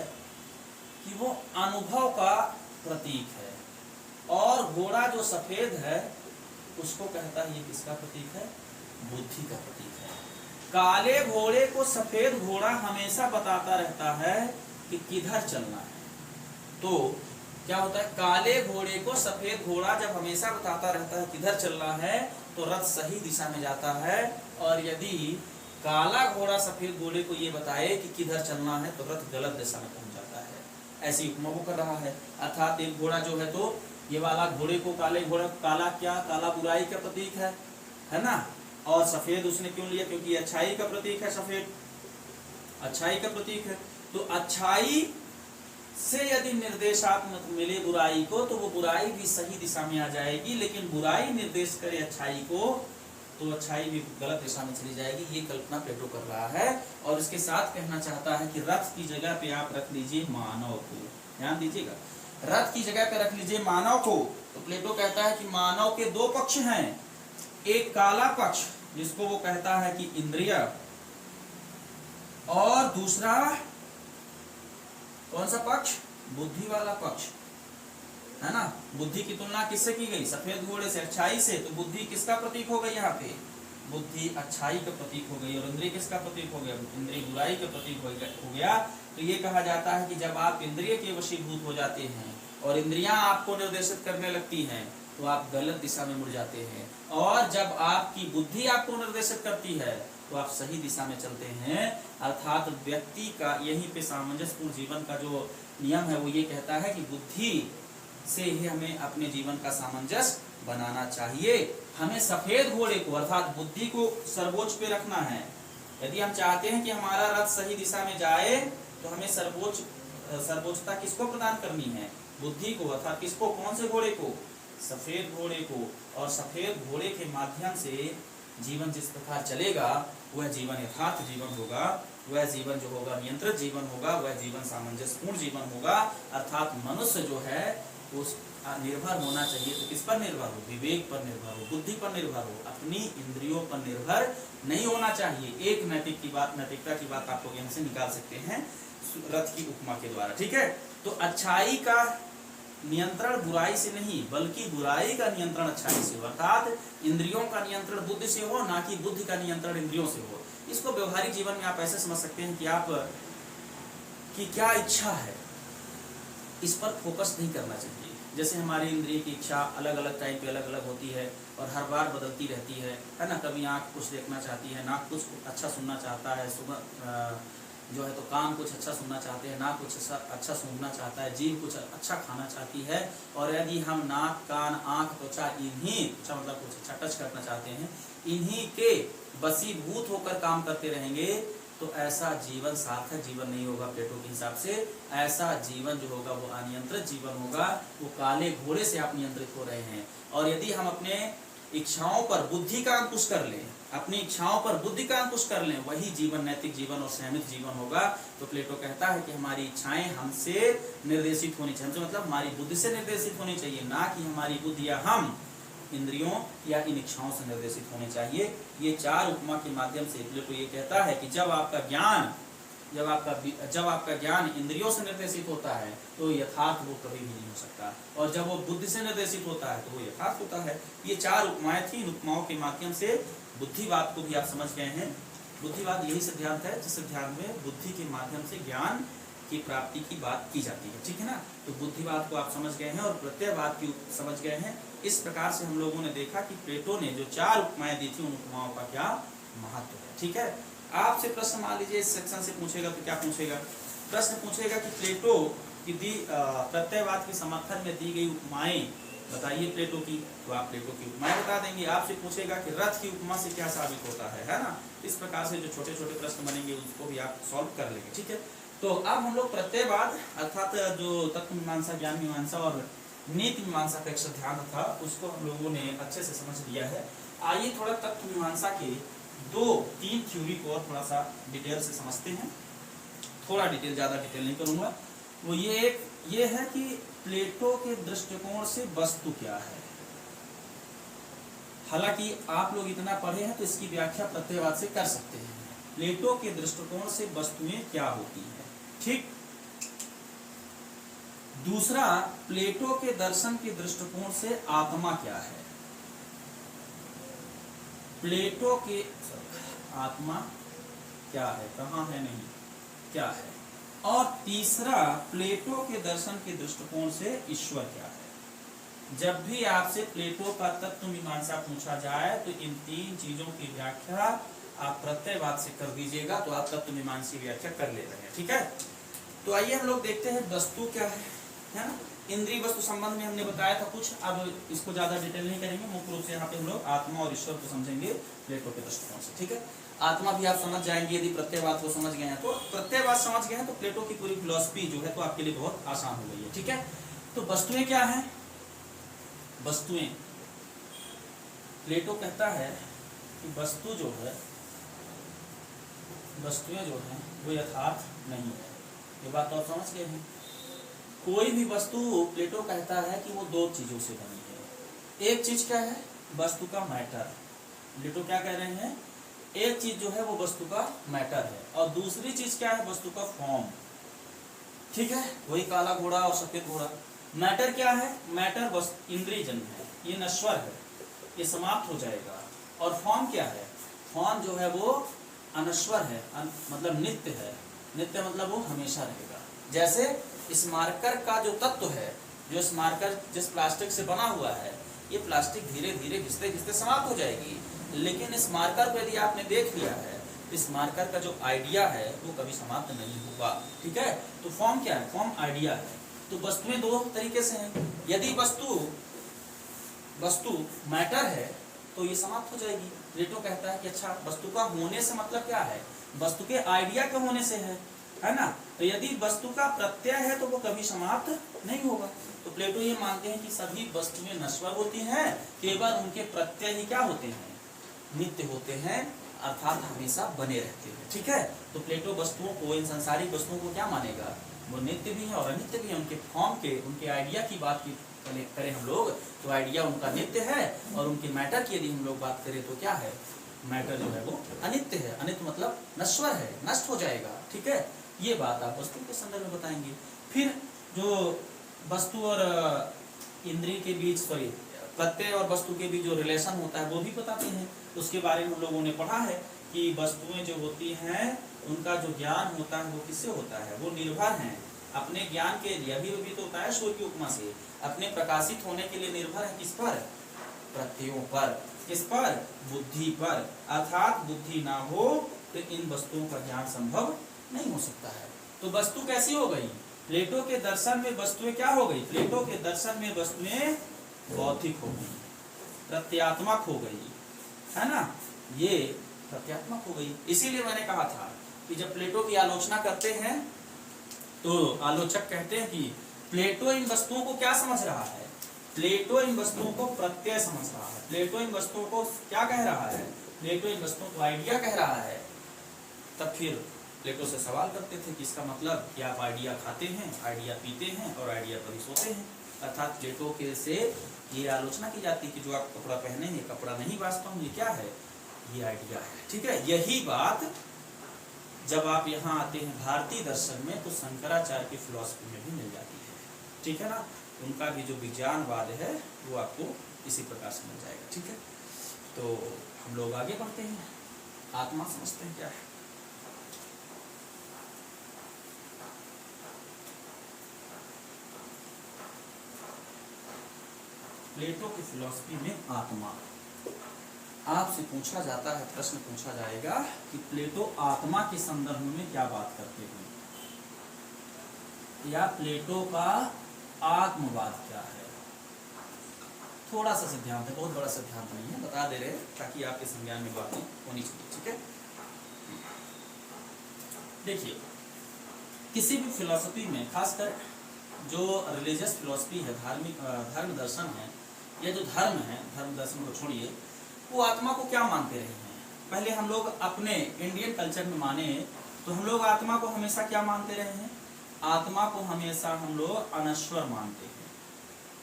कि वो अनुभव का प्रतीक है, और घोड़ा जो सफेद है उसको कहता है ये किसका प्रतीक है? बुद्धि का प्रतीक है। काले घोड़े को सफेद घोड़ा हमेशा बताता रहता है कि किधर चलना है। तो क्या होता है, काले घोड़े को सफेद घोड़ा जब हमेशा बताता रहता है किधर चलना है, तो रथ सही दिशा में जाता है। और यदि काला घोड़ा सफेद घोड़े को ये बताए कि किधर चलना है, तो रथ गलत दिशा में पहुंच जाता है। ऐसी उपमा वो कर रहा है। अर्थात एक घोड़ा जो है, तो ये वाला घोड़े को काले घोड़ा, काला क्या? काला बुराई का प्रतीक है ना। और सफेद उसने क्यों लिया? क्योंकि अच्छाई का प्रतीक है। सफेद अच्छाई का प्रतीक है। तो अच्छाई से यदि निर्देशात्मक मिले बुराई को, तो वो बुराई भी सही दिशा में आ जाएगी। लेकिन बुराई निर्देश करे अच्छाई को, तो अच्छाई भी गलत दिशा में चली जाएगी। ये कल्पना प्लेटो कर रहा है। और इसके साथ कहना चाहता है कि रथ की जगह पे आप रख लीजिए मानव को। ध्यान दीजिएगा, रथ की जगह पे रख लीजिए मानव को। तो प्लेटो कहता है कि मानव के 2 पक्ष हैं। एक काला पक्ष जिसको वो कहता है कि इंद्रिय, और दूसरा कौन सा पक्ष? बुद्धि वाला पक्ष, है ना। बुद्धि की तुलना किससे की गई? सफेद घोड़े से, अच्छाई से। तो बुद्धि किसका प्रतीक हो गई? यहाँ पे बुद्धि अच्छाई का प्रतीक हो गई। और इंद्रिय किसका प्रतीक हो गया? इंद्रिय बुराई का प्रतीक हो गया। तो ये कहा जाता है कि जब आप इंद्रिय के वशीभूत हो जाते हैं और इंद्रियां आपको निर्देशित करने लगती हैं, तो आप गलत दिशा में मुड़ जाते हैं। और जब आपकी बुद्धि आपको निर्देशित करती है, तो आप सही दिशा में चलते हैं। अर्थात व्यक्ति का यहीं पे सामंजस्यपूर्ण जीवन का जो नियम है वो ये कहता है कि बुद्धि से ही हमें अपने जीवन का सामंजस्य बनाना चाहिए। हमें सफेद घोड़े को अर्थात बुद्धि को सर्वोच्च पे रखना है। यदि हम चाहते हैं कि हमारा रथ सही दिशा में जाए, तो हमें सर्वोच्चता किसको प्रदान करनी है? बुद्धि को। अर्थात किसको? कौन से घोड़े को? सफेद घोड़े को। और सफेद घोड़े के माध्यम से जीवन जिस प्रकार चलेगा वह जीवन यथार्थ जीवन होगा, वह जीवन जो होगा नियंत्रित जीवन होगा, वह जीवन सामंजस्यपूर्ण जीवन होगा। अर्थात मनुष्य जो है उस निर्भर होना चाहिए। तो किस पर निर्भर हो? विवेक पर निर्भर हो, बुद्धि पर निर्भर हो, अपनी इंद्रियों पर निर्भर नहीं होना चाहिए। एक नैतिकता की बात आप लोग यहाँ से निकाल सकते हैं रथ की उपमा के द्वारा, ठीक है। तो अच्छाई का नियंत्रण बुराई से नहीं, बल्कि बुराई का नियंत्रण अच्छाई से हो। अर्थात इंद्रियों का नियंत्रण बुद्धि से हो, ना कि बुद्धि का नियंत्रण इंद्रियों से हो। इसको व्यवहारिक जीवन में आप ऐसे समझ सकते हैं कि आप की क्या इच्छा है, इस पर फोकस नहीं करना चाहिए। जैसे हमारी इंद्रिय की इच्छा अलग अलग टाइम पे अलग अलग होती है और हर बार बदलती रहती है ना। कभी आँख कुछ देखना चाहती है, नाक कुछ अच्छा सुनना चाहता है, सुबह जो है तो कान कुछ अच्छा सुनना चाहते हैं, नाक कुछ अच्छा सूंघना चाहता है, जीभ कुछ अच्छा खाना चाहती है। और यदि हम नाक, कान, आँख, त्वचा इन्हीं मतलब कुछ अच्छा टच करना चाहते हैं, इन्हीं के वशीभूत होकर काम करते रहेंगे तो ऐसा जीवन सार्थक जीवन नहीं होगा। प्लेटो के हिसाब से ऐसा जीवन जो होगा वो अनियंत्रित जीवन होगा, वो काले घोड़े से आप नियंत्रित हो रहे हैं। और यदि हम अपने इच्छाओं पर बुद्धि का अंकुश कर लें, अपनी इच्छाओं पर बुद्धि का अंकुश कर लें, वही जीवन नैतिक जीवन और संयमित जीवन होगा। तो प्लेटो कहता है कि हमारी इच्छाएं हमसे निर्देशित होनी चाहिए, मतलब हमारी बुद्धि से निर्देशित होनी चाहिए, ना कि हमारी बुद्धि या हम इंद्रियों या इन इच्छाओं से निर्देशित होने चाहिए। ये चार उपमा के माध्यम से प्लेटो ये कहता है कि जब आपका ज्ञान इंद्रियों से निर्देशित होता है तो यथार्थ वो कभी भी नहीं हो सकता, और जब वो बुद्धि से निर्देशित होता है तो वो यथार्थ होता है। ये चार उपमाएं थी। इन उपमाओं के माध्यम से बुद्धिवाद को भी आप समझ गए हैं। बुद्धिवाद यही सिद्धांत है जिस सिद्धांत में बुद्धि के माध्यम से ज्ञान की प्राप्ति की बात की जाती है, ठीक है ना। तो बुद्धिवाद को आप समझ गए हैं और प्रत्ययवाद की समझ गए हैं। इस प्रकार से हम लोगों ने देखा कि प्लेटो ने जो चार उपमाएं दी थी उन उपमाओं का क्या महत्व है, ठीक है। आपसे प्रश्न मान लीजिए इस सेक्शन से पूछेगा तो क्या पूछेगा? प्रश्न पूछेगा कि प्लेटो की दी प्रत्ययवाद के समर्थन में दी गई उपमाएं बताइए प्लेटो की, तो आप प्लेटो की उपमाएं बता देंगे। आपसे पूछेगा कि रथ की उपमा से क्या साबित होता है ना। इस प्रकार से जो छोटे छोटे प्रश्न बनेंगे उसको भी आप सॉल्व कर लेंगे, ठीक है। तो अब हम लोग प्रत्ययवाद अर्थात जो तत्व मीमांसा, ज्ञान मीमांसा और नीति मीमांसा का एक सिद्धांत था उसको हम लोगों ने अच्छे से समझ लिया है। आइए थोड़ा तत्व मीमांसा के 2-3 थ्योरी को और थोड़ा सा डिटेल से समझते हैं। थोड़ा डिटेल, ज्यादा डिटेल नहीं करूंगा। वो ये है कि प्लेटो के दृष्टिकोण से वस्तु क्या है। हालांकि आप लोग इतना पढ़े हैं तो इसकी व्याख्या प्रत्ययवाद से कर सकते हैं। प्लेटो के दृष्टिकोण से वस्तुएं क्या होती है, ठीक। दूसरा, प्लेटो के दर्शन के दृष्टिकोण से आत्मा क्या है। प्लेटो के आत्मा क्या है, कहाँ है, नहीं क्या है। और तीसरा, प्लेटो के दर्शन के दृष्टिकोण से ईश्वर क्या है। जब भी आपसे प्लेटो का तत्व मीमांसा पूछा जाए तो इन 3 चीजों की व्याख्या आप प्रत्ययवाद से कर दीजिएगा तो आप तत्व मीमांसा व्याख्या कर ले रहे हैं, ठीक है। तो आइए हम लोग देखते हैं वस्तु क्या है ना। इंद्रिय वस्तु संबंध में हमने बताया था कुछ, अब इसको ज्यादा डिटेल नहीं करेंगे। मुख्य रूप से यहाँ पे हम लोग आत्मा और ईश्वर को समझेंगे प्लेटो के दृष्टिकोण से, ठीक है। आत्मा भी आप समझ जाएंगे यदि प्रत्ययवाद को समझ गए हैं तो। प्रत्ययवाद समझ गए हैं तो प्लेटो की पूरी फिलॉसफी जो है तो आपके लिए बहुत आसान हो गई है, ठीक है। तो वस्तुएं क्या है? वस्तुएं, प्लेटो कहता है कि वस्तुएं जो है वो यथार्थ नहीं है। ये बात तो आप समझ गए हैं। कोई भी वस्तु, प्लेटो कहता है कि वो 2 चीजों से बनी है। एक चीज क्या है? वस्तु का मैटर। प्लेटो क्या कह रहे हैं? एक चीज जो है वो वस्तु का मैटर है और दूसरी चीज क्या है? वस्तु का फॉर्म, ठीक है। वही काला घोड़ा और सफेद घोड़ा। मैटर क्या है? मैटर वस्तु इंद्रियजन्य है, ये नश्वर है, ये समाप्त हो जाएगा। और फॉर्म क्या है? फॉर्म जो है वो अनश्वर है, मतलब नित्य है। नित्य मतलब वो हमेशा रहेगा। जैसे स्मारकर का जो तत्व है, जो स्मारकर जिस प्लास्टिक से बना हुआ है, ये प्लास्टिक धीरे धीरे घिसते घिसते समाप्त हो जाएगी। लेकिन इस मार्कर को यदि आपने देख लिया है, इस मार्कर का जो आइडिया है वो कभी समाप्त नहीं होगा, ठीक है। तो फॉर्म क्या है? फॉर्म आइडिया है। तो वस्तुएं 2 तरीके से हैं। यदि वस्तु मैटर है तो ये समाप्त हो जाएगी। प्लेटो कहता है कि अच्छा, वस्तु का होने से मतलब क्या है? वस्तु के आइडिया के होने से है ना। तो यदि वस्तु का प्रत्यय है तो वो कभी समाप्त नहीं होगा। तो प्लेटो ये मानते हैं कि सभी वस्तुएं नश्वर होती हैं, केवल उनके प्रत्यय ही क्या होते हैं? नित्य होते हैं, अर्थात हमेशा बने रहते हैं। ठीक है, तो प्लेटो वस्तुओं को, इन सांसारिक वस्तुओं को क्या मानेगा, वो नित्य भी है और अनित्य भी है। उनके फॉर्म के, उनके आइडिया की बात की करें हम लोग तो आइडिया उनका नित्य है, और उनके मैटर की यदि हम लोग बात करें तो क्या है, मैटर जो है वो अनित्य है। अनित्य मतलब नश्वर है, नष्ट हो जाएगा। ठीक है, ये बात आप वस्तु के संदर्भ में बताएंगे। फिर जो वस्तु और इंद्रिय के बीच, सॉरी प्रत्यय और वस्तु के बीच जो रिलेशन होता है वो भी बताते हैं। उसके बारे में हम लोगों ने पढ़ा है कि वस्तुएं जो होती हैं उनका जो ज्ञान होता है वो किससे होता है, वो निर्भर हैं अपने ज्ञान के लिए। अभी तो होता है सूर्य की उपमा से, अपने प्रकाशित होने के लिए निर्भर है किस पर, प्रत्ययों पर। किस पर, बुद्धि पर। अर्थात बुद्धि ना हो तो इन वस्तुओं का ज्ञान संभव नहीं हो सकता है। तो वस्तु कैसी हो गई, प्लेटो के दर्शन में वस्तुएं क्या हो गई, प्लेटो के दर्शन में वस्तुएं बौद्धिक हो गई, प्रत्यात्मक हो गई, है ना, ये प्रत्यात्मक हो गई। इसीलिए मैंने कहा था कि जब प्लेटो की आलोचना करते हैं तो आलोचक कहते हैं कि प्लेटो इन वस्तुओं को क्या समझ रहा है, प्लेटो इन वस्तुओं को प्रत्यय समझ रहा है, प्लेटो इन वस्तुओं को क्या कह रहा है, प्लेटो इन वस्तुओं को आइडिया कह रहा है। तब फिर प्लेटो से सवाल करते थे कि इसका मतलब कि आप आइडिया खाते हैं, आइडिया पीते हैं और आइडिया पर ही सोते हैं। अर्थात प्लेटो के से ये आलोचना की जाती है कि जो आप कपड़ा पहने हैं कपड़ा नहीं, वास्तव में ये क्या है, ये आइडिया है। ठीक है, यही बात जब आप यहाँ आते हैं भारतीय दर्शन में तो शंकराचार्य की फिलॉसफी में भी मिल जाती है। ठीक है ना, उनका भी जो विज्ञानवाद है वो आपको इसी प्रकार से मिल जाएगा। ठीक है, तो हम लोग आगे बढ़ते हैं, आत्मा समझते हैं क्या है। प्लेटो की फिलॉसफी में आत्मा, आपसे पूछा जाता है, प्रश्न पूछा जाएगा कि प्लेटो आत्मा के संदर्भ में क्या बात करते हैं, या प्लेटो का आत्मवाद क्या है। थोड़ा सा सिद्धांत है, बहुत बड़ा सिद्धांत नहीं है, बता दे रहे ताकि आपके संज्ञान में बातें होनी चाहिए। ठीक है, देखिए किसी भी फिलॉसफी में, खासकर जो रिलीजियस फिलॉसफी है, धार्मिक धर्म दर्शन है, या जो धर्म है, धर्म दर्शन को छोड़िए, वो आत्मा को क्या मानते रहे हैं। पहले हम लोग अपने इंडियन कल्चर में माने तो हम लोग आत्मा को हमेशा क्या मानते रहे हैं, आत्मा को हमेशा हम लोग अनश्वर मानते हैं,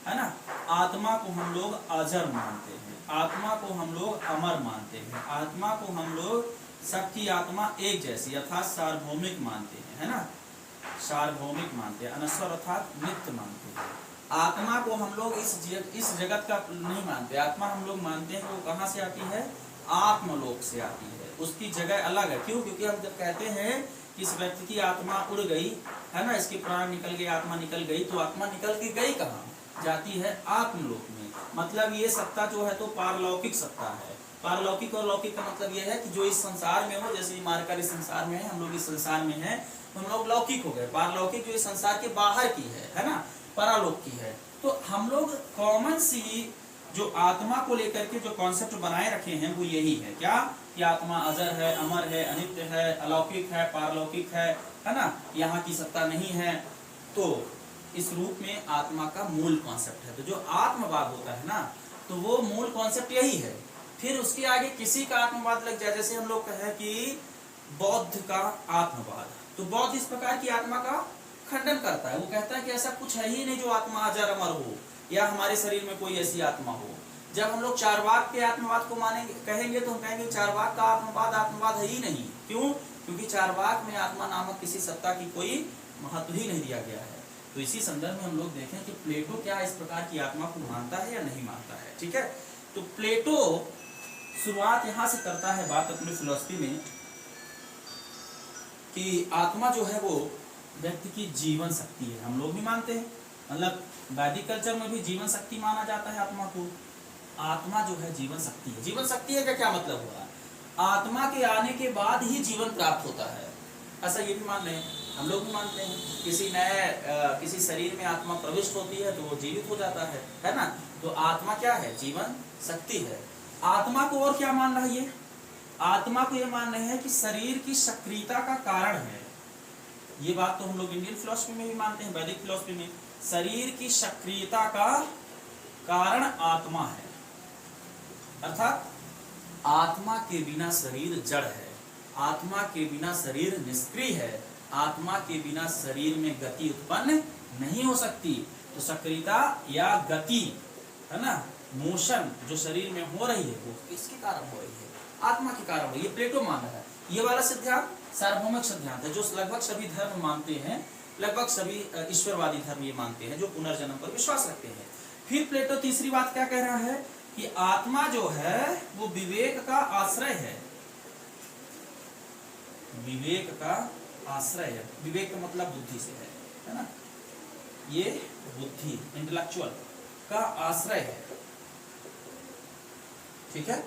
है ना, आत्मा को हम लोग अजर मानते हैं, आत्मा को हम लोग अमर मानते हैं, आत्मा को हम लोग सबकी आत्मा एक जैसी अर्थात सार्वभौमिक मानते हैं, है ना, सार्वभौमिक मानते हैं, अनश्वर अर्थात नित्य मानते हैं। आत्मा को हम लोग इस जगत का नहीं मानते, आत्मा हम लोग मानते हैं वो कहाँ से आती है, आत्मलोक से आती है, उसकी जगह अलग है। क्यों, क्योंकि हम जब कहते हैं कि इस व्यक्ति की आत्मा उड़ गई, है ना, इसके प्राण निकल गए, आत्मा निकल गई, तो आत्मा निकल के गई कहाँ, जाती है आत्मलोक में। मतलब ये सत्ता जो है तो पारलौकिक सत्ता है। पारलौकिक और लौकिक का मतलब यह है कि जो इस संसार में हो, जैसे मारकर इस संसार में है, हम लोग इस संसार में हैं, तो हम लोग लौकिक हो गए। पारलौकिक जो इस संसार के बाहर की है ना, परालोक की है। तो हम लोग कॉमन सी जो आत्मा को लेकर के जो कॉन्सेप्ट बनाए रखे हैं वो यही है, क्या, कि आत्मा अजर है, अमर है, अनित्य है, अलौकिक है, पारलौकिक है ना, यहाँ की सत्ता नहीं है। तो इस रूप में आत्मा का मूल कॉन्सेप्ट है। तो जो आत्मवाद होता है ना, तो वो मूल कॉन्सेप्ट यही है। फिर उसके आगे किसी का आत्मवाद लग जाए, जैसे हम लोग कहें कि बौद्ध का आत्मवाद, तो बौद्ध इस प्रकार की आत्मा का खंडन करता है। वो कहता है कि ऐसा कुछ है ही नहीं जो आत्मा अजर अमर हो, या हमारे शरीर में कोई ऐसी आत्मा हो। जब हम लोग चारवाक के आत्मवाद को मानेंगे, कहेंगे, तो हम कहेंगे चारवाक का आत्मवाद है ही नहीं। क्यों, क्योंकि चारवाक में आत्मा नामक किसी सत्ता की कोई महत्व ही नहीं दिया गया है। तो इसी संदर्भ में हम लोग देखें कि प्लेटो क्या इस प्रकार की आत्मा को मानता है या नहीं मानता है। ठीक है, तो प्लेटो शुरुआत यहां से करता है बात अपनी फिलॉसफी में कि आत्मा जो है वो व्यक्ति की जीवन शक्ति है। हम लोग भी मानते हैं, मतलब वैदिक कल्चर में भी जीवन शक्ति माना जाता है आत्मा को। आत्मा जो है जीवन शक्ति है। जीवन शक्ति है का क्या मतलब हुआ, आत्मा के आने के बाद ही जीवन प्राप्त होता है, ऐसा ये भी मान लें, हम लोग भी मानते हैं। किसी नए किसी शरीर में आत्मा प्रविष्ट होती है तो वो जीवित हो जाता है ना। तो आत्मा क्या है, जीवन शक्ति है। आत्मा को और क्या मान रहा है ये, आत्मा को ये मान रहे हैं कि शरीर की सक्रियता का कारण है। ये बात तो हम लोग इंडियन फिलॉसफी में भी मानते हैं, वैदिक फिलॉसफी में शरीर की सक्रियता का कारण आत्मा है। अर्थात आत्मा के बिना शरीर जड़ है, आत्मा के बिना शरीर निष्क्रिय है, आत्मा के बिना शरीर में गति उत्पन्न नहीं हो सकती। तो सक्रियता या गति है ना, मोशन जो शरीर में हो रही है वो किसके कारण हो रही है? आत्मा के कारण हो रही है। प्लेटो मान रहा है। ये वाला सिद्धांत सार्वभौमिक सिद्धांत है जो लगभग सभी धर्म मानते हैं, लगभग सभी ईश्वरवादी धर्म ये मानते हैं जो पुनर्जन्म पर विश्वास रखते हैं। फिर प्लेटो तीसरी बात क्या कह रहा है कि आत्मा जो है वो विवेक का आश्रय है, विवेक का आश्रय है। विवेक का मतलब बुद्धि से है ना, ये बुद्धि इंटेलेक्चुअल का आश्रय है, ठीक है।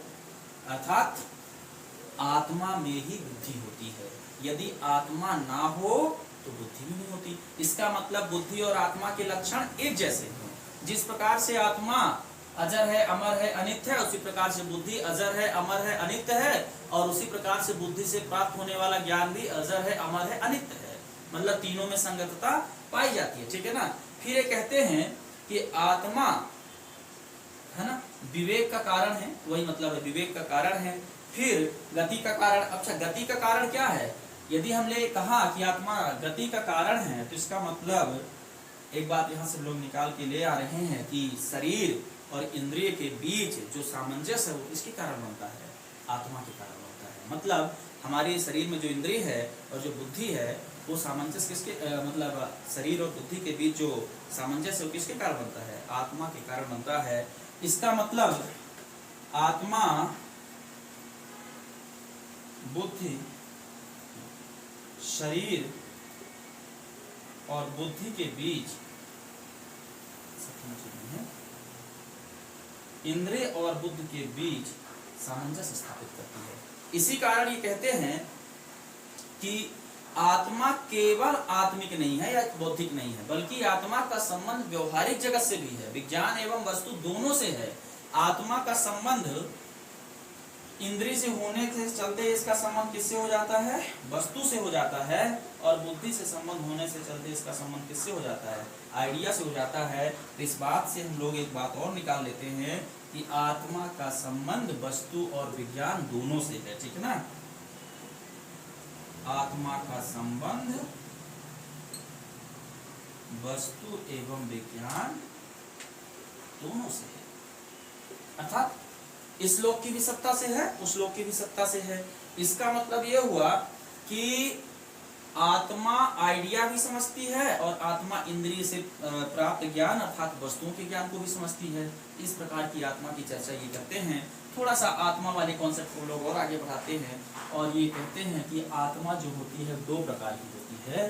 अर्थात आत्मा में ही बुद्धि होती है, यदि आत्मा ना हो तो बुद्धि भी नहीं होती। इसका मतलब बुद्धि और आत्मा के लक्षण एक जैसे हैं। जिस प्रकार से आत्मा अजर है, अमर है, अनित्य है, उसी प्रकार से बुद्धि अजर है, अमर है, अनित्य है, और उसी प्रकार से बुद्धि से प्राप्त होने वाला ज्ञान भी अजर है, अमर है, अनित्य है। मतलब तीनों में संगतता पाई जाती है, ठीक है ना। फिर ये कहते हैं कि आत्मा है ना विवेक का कारण है, वही मतलब है विवेक का कारण है। फिर गति का कारण। अच्छा, गति का कारण क्या है? यदि हमने कहा कि आत्मा गति का कारण है तो इसका मतलब एक बात यहाँ से लोग निकाल के ले आ रहे हैं कि शरीर और इंद्रिय के बीच जो सामंजस्य है वो किसके कारण बनता है? आत्मा के कारण बनता है। मतलब हमारे शरीर में जो इंद्रिय है और जो बुद्धि है वो सामंजस्य किसके मतलब शरीर और बुद्धि के बीच जो सामंजस्य है वो किसके कारण बनता है? आत्मा के कारण बनता है। इसका मतलब आत्मा बुद्धि शरीर और बुद्धि के बीच इंद्रिय और बुद्धि के बीच सामंजस्य स्थापित करती है। इसी कारण ये कहते हैं कि आत्मा केवल आत्मिक नहीं है या बौद्धिक नहीं है, बल्कि आत्मा का संबंध व्यवहारिक जगत से भी है, विज्ञान एवं वस्तु दोनों से है। आत्मा का संबंध इंद्रिय से होने के चलते इसका संबंध किससे हो जाता है? वस्तु से हो जाता है। और बुद्धि से संबंध होने से चलते इसका संबंध किससे हो जाता है? आइडिया से हो जाता है। तो इस बात से हम लोग एक बात और निकाल लेते हैं कि आत्मा का संबंध वस्तु और विज्ञान दोनों से है, ठीक है ना। आत्मा का संबंध वस्तु एवं विज्ञान दोनों से है, अर्थात इस लोक की भी सत्ता से है, उस लोक की भी सत्ता से है। इसका मतलब यह हुआ कि आत्मा आइडिया भी समझती है और आत्मा इंद्रिय से प्राप्त ज्ञान अर्थात वस्तुओं के ज्ञान को भी समझती है। इस प्रकार की आत्मा की चर्चा ये करते हैं। थोड़ा सा आत्मा वाले कॉन्सेप्ट को लोग और आगे बढ़ाते हैं और ये कहते हैं कि आत्मा जो होती है दो प्रकार की होती है।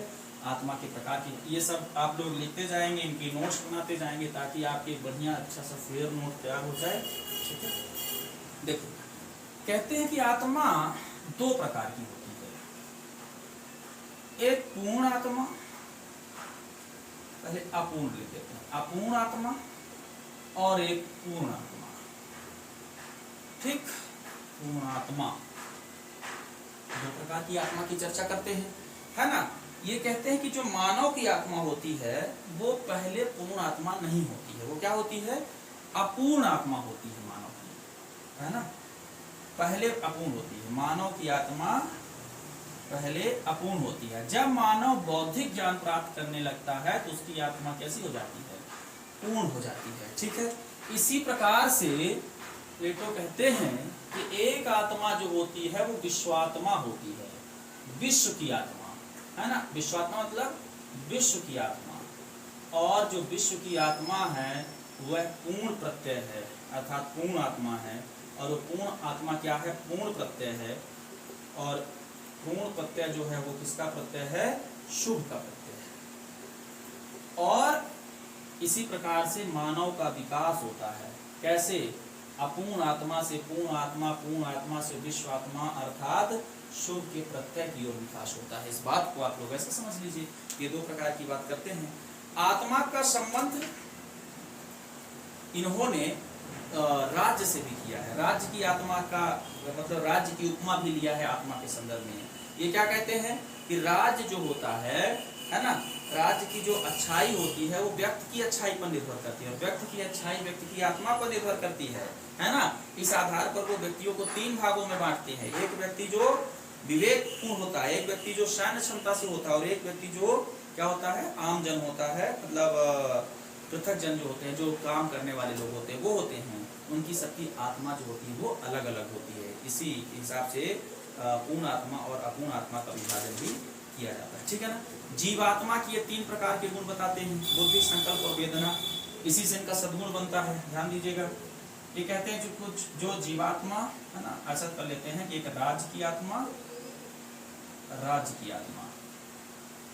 आत्मा के प्रकार की ये सब आप लोग लिखते जाएंगे, इनकी नोट्स बनाते जाएंगे ताकि आपके बढ़िया अच्छा सा फेयर नोट तैयार हो जाए, ठीक है। देखो, कहते हैं कि आत्मा दो प्रकार की होती है, एक पूर्ण आत्मा, पहले अपूर्ण लिख देते हैं, अपूर्ण आत्मा और एक पूर्ण आत्मा, ठीक। पूर्ण आत्मा, दो प्रकार की आत्मा की चर्चा करते हैं, है ना। ये कहते हैं कि जो मानव की आत्मा होती है वो पहले पूर्ण आत्मा नहीं होती है, वो क्या होती है? अपूर्ण आत्मा होती है मानव की, है ना। पहले अपूर्ण होती है मानव की आत्मा, पहले अपूर्ण होती है। जब मानव बौद्धिक ज्ञान प्राप्त करने लगता है तो उसकी आत्मा कैसी हो जाती है? पूर्ण हो जाती है, ठीक है। इसी प्रकार से प्लेटो कहते हैं कि एक आत्मा जो होती है वो विश्वात्मा होती है, विश्व की आत्मा, है ना। विश्वात्मा मतलब विश्व की आत्मा, और जो विश्व की आत्मा है वह पूर्ण प्रत्यय है, अर्थात पूर्ण आत्मा है। और वो पूर्ण आत्मा क्या है? पूर्ण प्रत्यय है। और पूर्ण प्रत्यय जो है वो किसका प्रत्यय है? शुभ का प्रत्यय है। और इसी प्रकार से मानव का विकास होता है। कैसे? अपूर्ण आत्मा से पूर्ण आत्मा, पूर्ण आत्मा से विश्व आत्मा, अर्थात शुभ के प्रत्यय की ओर विकास होता है। इस बात को आप लोग ऐसे समझ लीजिए। ये दो प्रकार की बात करते हैं। आत्मा का संबंध इन्होंने राज्य से भी किया है। राज्य की आत्मा का मतलब राज्य की उपमा भी लिया है आत्मा के संदर्भ में। ये क्या कहते हैं कि राज्य जो होता है है ना। राज्य की जो अच्छाई होती है वो व्यक्ति की अच्छाई पर निर्भर करती है, और व्यक्ति की अच्छाई व्यक्ति की आत्मा पर निर्भर करती है ना। इस आधार पर वो व्यक्तियों को 3 भागों में बांटते हैं। एक व्यक्ति जो विवेकपूर्ण होता है, एक व्यक्ति जो सैन्य क्षमता से होता है, और एक व्यक्ति जो क्या होता है, आम जन होता है, मतलब पृथक जन जो होते हैं, जो काम करने वाले लोग होते हैं, वो होते हैं। उनकी सबकी आत्मा जो होती है वो अलग अलग होती है। इसी हिसाब से पूर्ण आत्मा और अपूर्ण आत्मा का विभाजन भी किया जाता है, ठीक है ना। जीवात्मा की ये 3 प्रकार के गुण बताते हैं, बुद्धि, संकल्प और वेदना। इसी से इनका सद्गुण बनता है, ध्यान दीजिएगा। ये कहते हैं जो जीवात्मा है ना, ऐसा कर लेते हैं कि एक राज्य की आत्मा, राज्य की आत्मा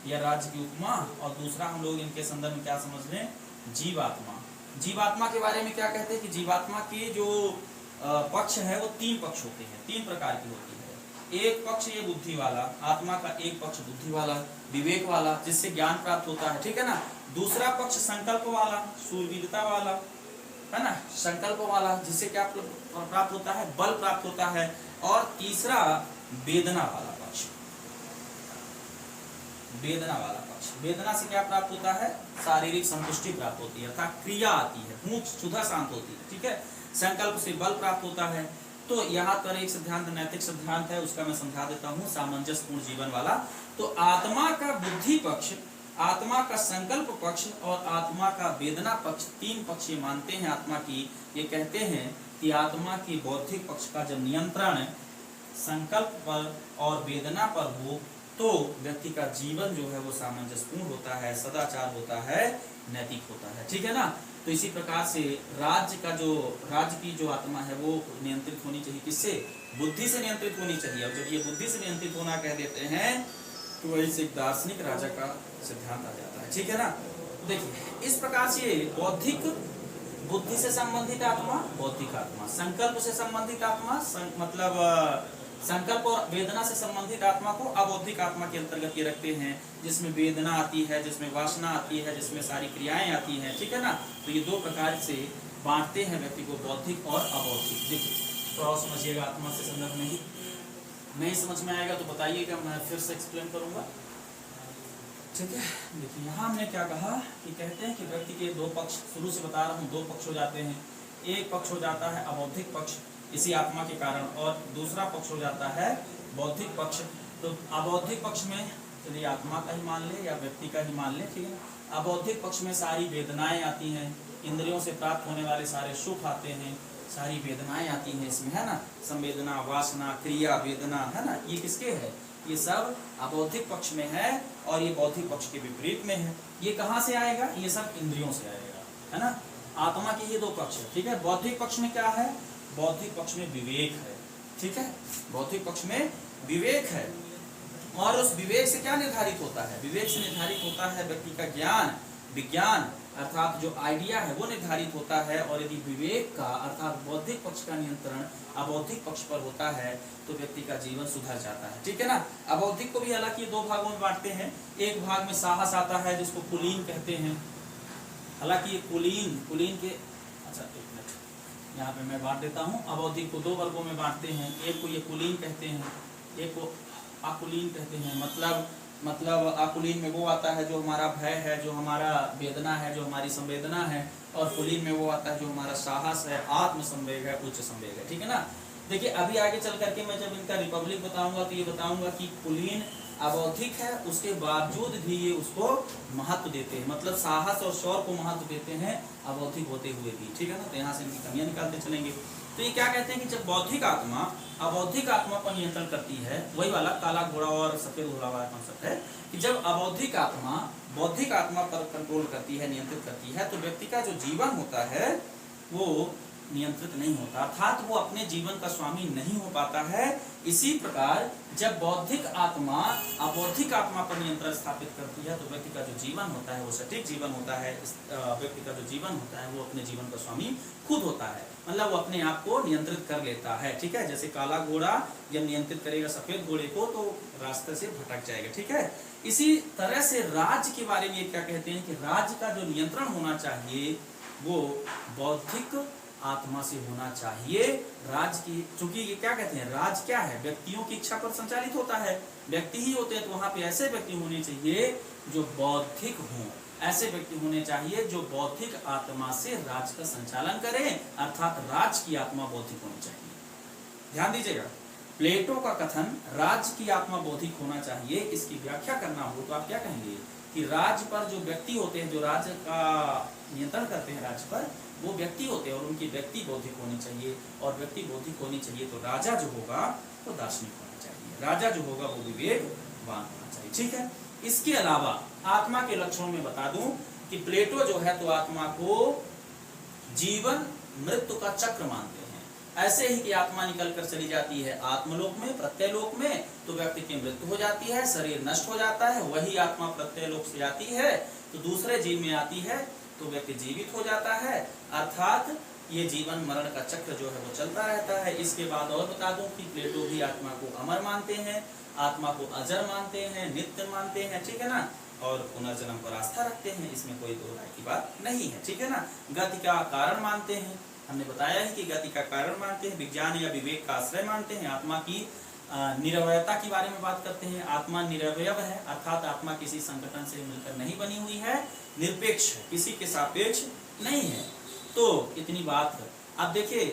या राज्य की उपमा, और दूसरा हम लोग इनके संदर्भ में क्या समझ लें, जीवात्मा। जीवात्मा के बारे में क्या कहते हैं कि जीवात्मा के जो पक्ष है वो 3 पक्ष होते हैं, 3 प्रकार की होती है। एक पक्ष ये बुद्धि वाला, आत्मा का एक पक्ष बुद्धि वाला, विवेक वाला, जिससे ज्ञान प्राप्त होता है, ठीक है ना। दूसरा पक्ष संकल्प वाला, शूरवीरता वाला, है ना, संकल्प वाला, जिससे क्या प्राप्त होता है, बल प्राप्त होता है। और तीसरा वेदना वाला पक्ष, वेदना वाला पक्ष। वेदना से क्या प्राप्त होता है, शारीरिक संतुष्टि प्राप्त होती है, अर्थात क्रिया आती है, भूख क्षुधा शांत होती है, ठीक है। संकल्प से बल प्राप्त होता है। तो यहाँ पर एक सिद्धांत, नैतिक सिद्धांत है, उसका मैं समझा देता हूँ, सामंजस्यपूर्ण जीवन वाला। तो आत्मा का बुद्धि पक्ष, आत्मा का संकल्प पक्ष और आत्मा का वेदना पक्ष, 3 पक्ष ये मानते हैं आत्मा की। ये कहते हैं कि आत्मा की बौद्धिक पक्ष का जब नियंत्रण संकल्प पर और वेदना पर हो तो व्यक्ति का जीवन जो है वो सामंजस्यपूर्ण होता है, सदाचार होता है, नैतिक होता है, ठीक है ना। तो इसी प्रकार से राज्य की जो आत्मा है वो नियंत्रित होनी चाहिए, किससे, बुद्धि से नियंत्रित होनी चाहिए। और जब ये बुद्धि से नियंत्रित होना कह देते हैं तो वही से एक दार्शनिक राजा का सिद्धांत आ जाता है, ठीक है ना। तो देखिए इस प्रकार से बौद्धिक, बुद्धि से संबंधित आत्मा बौद्धिक आत्मा, संकल्प से संबंधित आत्मा मतलब संकल्प और वेदना से संबंधित आत्मा को अबौद्धिक आत्मा के अंतर्गत ये रखते हैं, जिसमें वेदना आती है, जिसमें वासना आती है, जिसमें सारी क्रियाएं आती हैं, ठीक है ना। तो ये 2 प्रकार से बांटते हैं व्यक्ति को, बौद्धिक और अबौद्धिक। देखिए थोड़ा समझिएगा आत्मा से संदर्भ में ही, नहीं समझ में आएगा तो बताइएगा, मैं फिर से एक्सप्लेन करूंगा, ठीक है। देखिए यहाँ हमने क्या कहा कि कहते हैं कि व्यक्ति के 2 पक्ष, शुरू से बता रहा हूँ, 2 पक्ष हो जाते हैं। एक पक्ष हो जाता है अबौद्धिक पक्ष इसी आत्मा के कारण, और दूसरा पक्ष हो जाता है बौद्धिक पक्ष। तो अबौद्धिक पक्ष में चलिए आत्मा का ही मान ले या व्यक्ति का ही मान ले, ठीक है। अबौद्धिक पक्ष में सारी वेदनाएं आती हैं, इंद्रियों से प्राप्त होने वाले सारे सुख आते हैं, सारी वेदनाएं आती हैं इसमें, है ना। संवेदना, वासना, क्रिया, वेदना, है ना, ये किसके है, ये सब अबौद्धिक पक्ष में है, और ये बौद्धिक पक्ष के विपरीत में है। ये कहाँ से आएगा, ये सब इंद्रियों से आएगा, है ना। आत्मा के ये 2 पक्ष है, ठीक है। बौद्धिक पक्ष में क्या है, बौद्धिक पक्ष में विवेक है, ठीक है। बौद्धिक पक्ष में विवेक है, और उस विवेक से क्या निर्धारित होता है, विवेक से निर्धारित होता है व्यक्ति का ज्ञान, विज्ञान, अर्थात जो आइडिया है वो निर्धारित होता है। और यदि विवेक का अर्थात बौद्धिक पक्ष का नियंत्रण अबौद्धिक पक्ष पर होता है तो व्यक्ति का जीवन सुधर जाता है, ठीक है ना। अबौद्धिक को भी हालांकि 2 भागों में बांटते हैं। एक भाग में साहस आता है, जिसको कुलीन कहते हैं। हालांकि कुलीन के, अच्छा एक मिनट, यहाँ पे मैं बांट देता हूँ। अबौद्धिक को 2 वर्गों में बांटते हैं। एक को ये कुलीन कहते हैं, एक को आकुलीन कहते हैं। मतलब आकुलीन में वो आता है जो हमारा भय है, जो हमारा वेदना है, जो हमारी संवेदना है, और कुलीन में वो आता है जो हमारा साहस है, आत्म संवेग है, उच्च संवेग है, ठीक है ना। देखिए अभी आगे चल करके मैं जब इनका रिपब्लिक बताऊंगा तो ये बताऊंगा कि कुलीन अबौद्धिक है, उसके बावजूद भी ये उसको महत्व देते हैं, मतलब साहस और शौर्य को महत्व देते हैं अबौद्धिक होते हुए भी, ठीक है ना। तो यहाँ से इनकी कमियां निकालते चलेंगे। तो ये क्या कहते हैं कि जब बौद्धिक आत्मा अबौद्धिक आत्मा पर नियंत्रण करती है, वही वाला काला घोड़ा और सफेद घोड़ा वाला कॉन्सेप्ट है कि जब अबौद्धिक आत्मा बौद्धिक आत्मा पर कंट्रोल करती है, नियंत्रित करती है, तो व्यक्ति का जो जीवन होता है वो नियंत्रित नहीं होता, अर्थात वो अपने जीवन का स्वामी नहीं हो पाता है। इसी प्रकार जब बौद्धिक आत्मा अबौद्धिक आत्मा पर नियंत्रण स्थापित करती है तो व्यक्ति का जो जीवन होता है वो सटीक जीवन होता है। व्यक्ति का जो जीवन होता है वो अपने जीवन का स्वामी खुद होता है, मतलब वो अपने आप को नियंत्रित कर लेता है, ठीक है। जैसे काला घोड़ा जब नियंत्रित करेगा सफेद घोड़े को तो रास्ते से भटक जाएगा, ठीक है। इसी तरह से राज्य के बारे में क्या कहते हैं कि राज्य का जो नियंत्रण होना चाहिए वो बौद्धिक आत्मा से होना चाहिए। राज की, चूंकि ये क्या कहते हैं, राज क्या है, व्यक्तियों की इच्छा पर संचालित होता है, व्यक्ति ही होते हैं, तो वहां पे ऐसे व्यक्ति होने चाहिए जो बौद्धिक हों, ऐसे व्यक्ति होने चाहिए जो बौद्धिक आत्मा से राज्य का संचालन करें, अर्थात राज्य की आत्मा बौद्धिक होनी चाहिए। ध्यान दीजिएगा, प्लेटो का कथन राज्य की आत्मा बौद्धिक होना चाहिए, इसकी व्याख्या करना हो तो आप क्या कहेंगे कि राज्य पर जो व्यक्ति होते हैं, जो राज्य का नियंत्रण करते हैं राज्य पर, वो व्यक्ति होते हैं और उनकी व्यक्ति बौद्धिक होनी चाहिए। और व्यक्ति बौद्धिक होनी चाहिए तो राजा जो होगा वो दार्शनिक होना चाहिए, राजा जो होगा वो विवेकवान होना चाहिए। ठीक है, इसके अलावा आत्मा के लक्षणों में बता दूं कि प्लेटो जो है तो आत्मा को जीवन मृत्यु का चक्र मानते हैं। ऐसे ही कि आत्मा निकल कर चली जाती है आत्मलोक में, प्रत्ययलोक में, तो व्यक्ति की मृत्यु हो जाती है, शरीर नष्ट हो जाता है। वही आत्मा प्रत्ययलोक से आती है तो दूसरे जीव में आती है तो व्यक्ति जीवित हो जाता है, अर्थात ये जीवन मरण का चक्र जो है वो चलता रहता है। इसके बाद और बता दूं कि प्लेटो भी आत्मा को अमर मानते हैं, आत्मा को अजर मानते हैं, नित्य मानते हैं, ठीक है ना, और पुनर्जन्म पर आस्था रखते हैं, इसमें कोई दो राय की बात नहीं है। ठीक है ना, गति का कारण मानते हैं, हमने बताया है कि गति का कारण मानते हैं, विज्ञान या विवेक का आश्रय मानते हैं, आत्मा की निरवयता के बारे में बात करते हैं। आत्मा निरवयव है, अर्थात आत्मा किसी संगठन से मिलकर नहीं बनी हुई है, निरपेक्ष है, किसी के सापेक्ष नहीं है। तो इतनी बात है। अब देखिए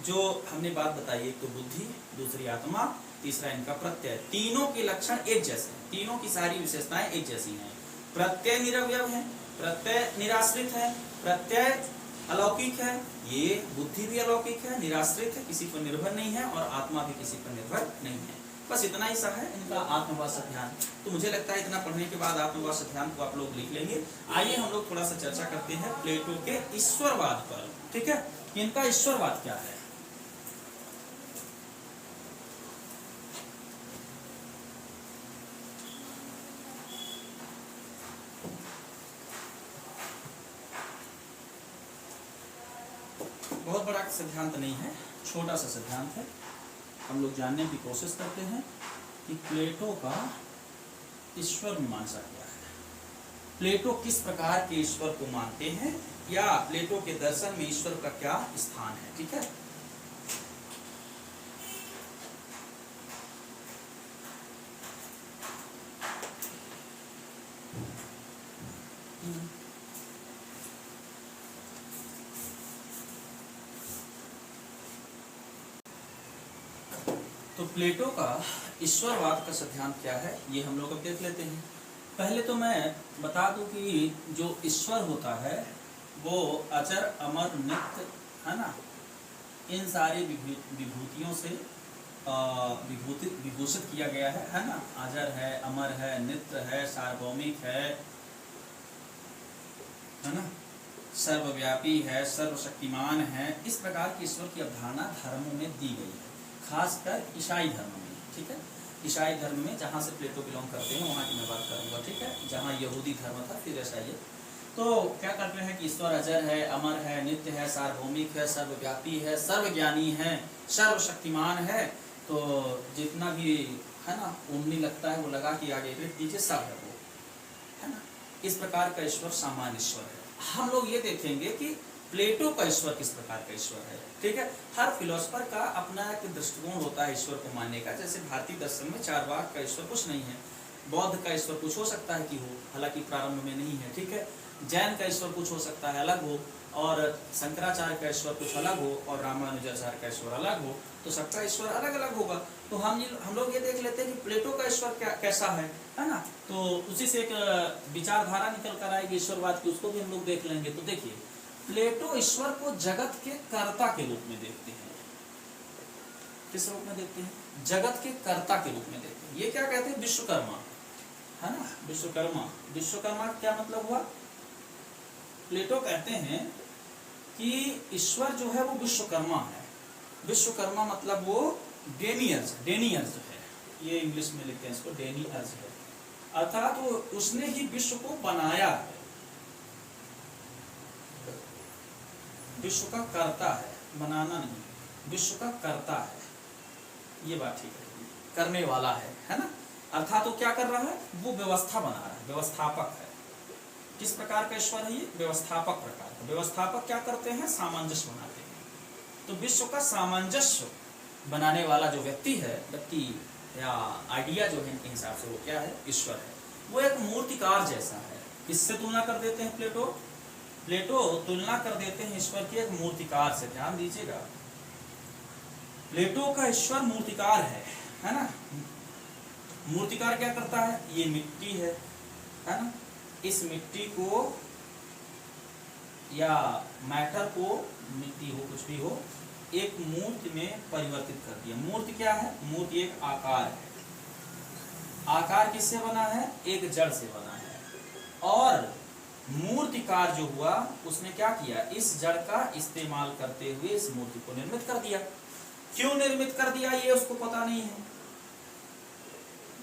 जो हमने बात बताई, एक तो बुद्धि, दूसरी आत्मा, तीसरा इनका प्रत्यय, तीनों के लक्षण एक जैसे हैं, तीनों की सारी विशेषताएं एक जैसी हैं। प्रत्यय निरवयव है, प्रत्यय निराश्रित है, प्रत्यय अलौकिक है, ये बुद्धि भी अलौकिक है, निराश्रित है, किसी पर निर्भर नहीं है, और आत्मा भी किसी पर निर्भर नहीं है। बस इतना ही सा है इनका आत्मवाद ध्यान। तो मुझे लगता है इतना पढ़ने के बाद आत्मवाद ध्यान को आप लोग लिख लेंगे। आइए हम लोग थोड़ा सा चर्चा करते हैं प्लेटो के ईश्वरवाद पर। ठीक है, इनका ईश्वरवाद क्या है? बहुत बड़ा सिद्धांत नहीं है, छोटा सा सिद्धांत है। हम लोग जानने की कोशिश करते हैं कि प्लेटो का ईश्वर मीमांसा क्या है, प्लेटो किस प्रकार के ईश्वर को मानते हैं, या प्लेटो के दर्शन में ईश्वर का क्या स्थान है। ठीक है, तो प्लेटो का ईश्वरवाद का सिद्धांत क्या है ये हम लोग अब देख लेते हैं। पहले तो मैं बता दूं कि जो ईश्वर होता है वो अजर, अमर, नित्य है ना, इन सारी विभूतियों से विभूषित किया गया है ना। अजर है, अमर है, नित्य है, सार्वभौमिक है ना, सर्वव्यापी है, सर्वशक्तिमान है। इस प्रकार की ईश्वर की अवधारणा धर्मों में दी गई है, खासकर ईसाई धर्म में। ठीक है, ईसाई धर्म में जहाँ से प्लेटो बिलोंग करते हैं वहाँ की मैं बात करूँगा। ठीक है, जहाँ यहूदी धर्म था फिर ईसाई। तो क्या करते हैं कि ईश्वर अजर है, अमर है, नित्य है, सार्वभौमिक है, सर्वव्यापी है, सर्वज्ञानी है, सर्वशक्तिमान है। तो जितना भी है ना उम्मीद लगता है वो लगा कि आगे लिख दीजिए, सब है वो, है ना। इस प्रकार का ईश्वर सामान्य ईश्वर है। हम लोग ये देखेंगे कि प्लेटो का ईश्वर किस प्रकार का ईश्वर है। ठीक है, हर फिलोसफर का अपना एक दृष्टिकोण होता है ईश्वर को मानने का। जैसे भारतीय दर्शन में चारवाक का ईश्वर कुछ नहीं है, बौद्ध का ईश्वर कुछ हो सकता है कि हो, हालांकि प्रारंभ में नहीं है। ठीक है, जैन का ईश्वर कुछ हो सकता है अलग हो, और शंकराचार्य का ईश्वर कुछ अलग हो, और रामानुजाचार्य का ईश्वर अलग हो। तो सबका ईश्वर अलग अलग होगा। तो हम लोग ये देख लेते हैं कि प्लेटो का ईश्वर कैसा है ना। तो उसी से एक विचारधारा निकल कर आएगी ईश्वरवाद की, उसको भी हम लोग देख लेंगे। तो देखिए, प्लेटो ईश्वर को जगत के कर्ता के रूप में देखते हैं। किस रूप में देखते हैं? जगत के कर्ता के रूप में देखते हैं। ये क्या कहते हैं? विश्वकर्मा, है ना, विश्वकर्मा। विश्वकर्मा क्या मतलब हुआ? प्लेटो कहते हैं कि ईश्वर जो है वो विश्वकर्मा है। विश्वकर्मा मतलब वो डेनियर्स है, ये इंग्लिश में लिखते हैं इसको, डेनियर्स है, अर्थात वो उसने ही विश्व को बनाया है, विश्व का कर्ता है, बनाना नहीं, विश्व का कर्ता है। ये बात ठीक है, करने वाला है ना। अर्थात वो क्या कर रहा है? वो व्यवस्था बना रहा है, व्यवस्थापक है। किस प्रकार का ईश्वर है ये? व्यवस्थापक प्रकार का। व्यवस्थापक क्या करते हैं? सामंजस्य बनाते हैं। तो विश्व का सामंजस्य बनाने वाला जो व्यक्ति है, व्यक्ति या आइडिया जो है इनके हिसाब से वो क्या है? ईश्वर है। वो एक मूर्तिकार जैसा है। किससे तुलना कर देते हैं प्लेटो? प्लेटो तुलना कर देते हैं ईश्वर की एक मूर्तिकार से। ध्यान दीजिएगा, प्लेटो का ईश्वर मूर्तिकार है ना। मूर्तिकार क्या करता है? ये मिट्टी है ना, इस मिट्टी को या मैटर को, मिट्टी हो कुछ भी हो, एक मूर्ति में परिवर्तित कर दिया। मूर्ति क्या है? मूर्ति एक आकार है। आकार किससे बना है? एक जड़ से बना है। और मूर्तिकार जो हुआ उसने क्या किया? इस जड़ का इस्तेमाल करते हुए इस मूर्ति को निर्मित कर दिया। क्यों निर्मित कर दिया ये उसको पता नहीं है,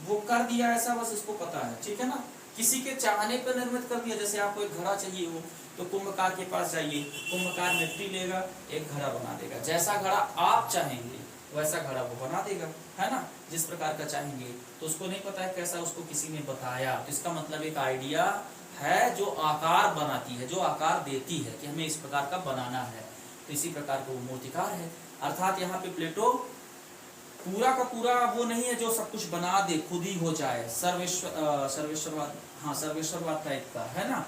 वो कर दिया ऐसा बस उसको पता है, ठीक है ना। किसी के चाहने पर निर्मित कर दिया। जैसे आपको एक घड़ा चाहिए हो तो कुंभकार के पास जाइए, कुंभकार मिट्टी लेगा, एक घड़ा बना देगा। जैसा घड़ा आप चाहेंगे वैसा घड़ा वो बना देगा, है ना, जिस प्रकार का चाहेंगे। तो उसको नहीं पता है कैसा, उसको किसी ने बताया। तो इसका मतलब एक आइडिया है जो आकार बनाती है, जो आकार देती है कि हमें इस प्रकार का बनाना है। तो इसी प्रकार का वो मूर्तिकार है। अर्थात यहाँ पे प्लेटो पूरा का पूरा वो नहीं है जो सब कुछ बना दे, खुद ही हो जाए, सर्वेश्वरवाद, हाँ सर्वेश्वरवाद टाइप का, है ना।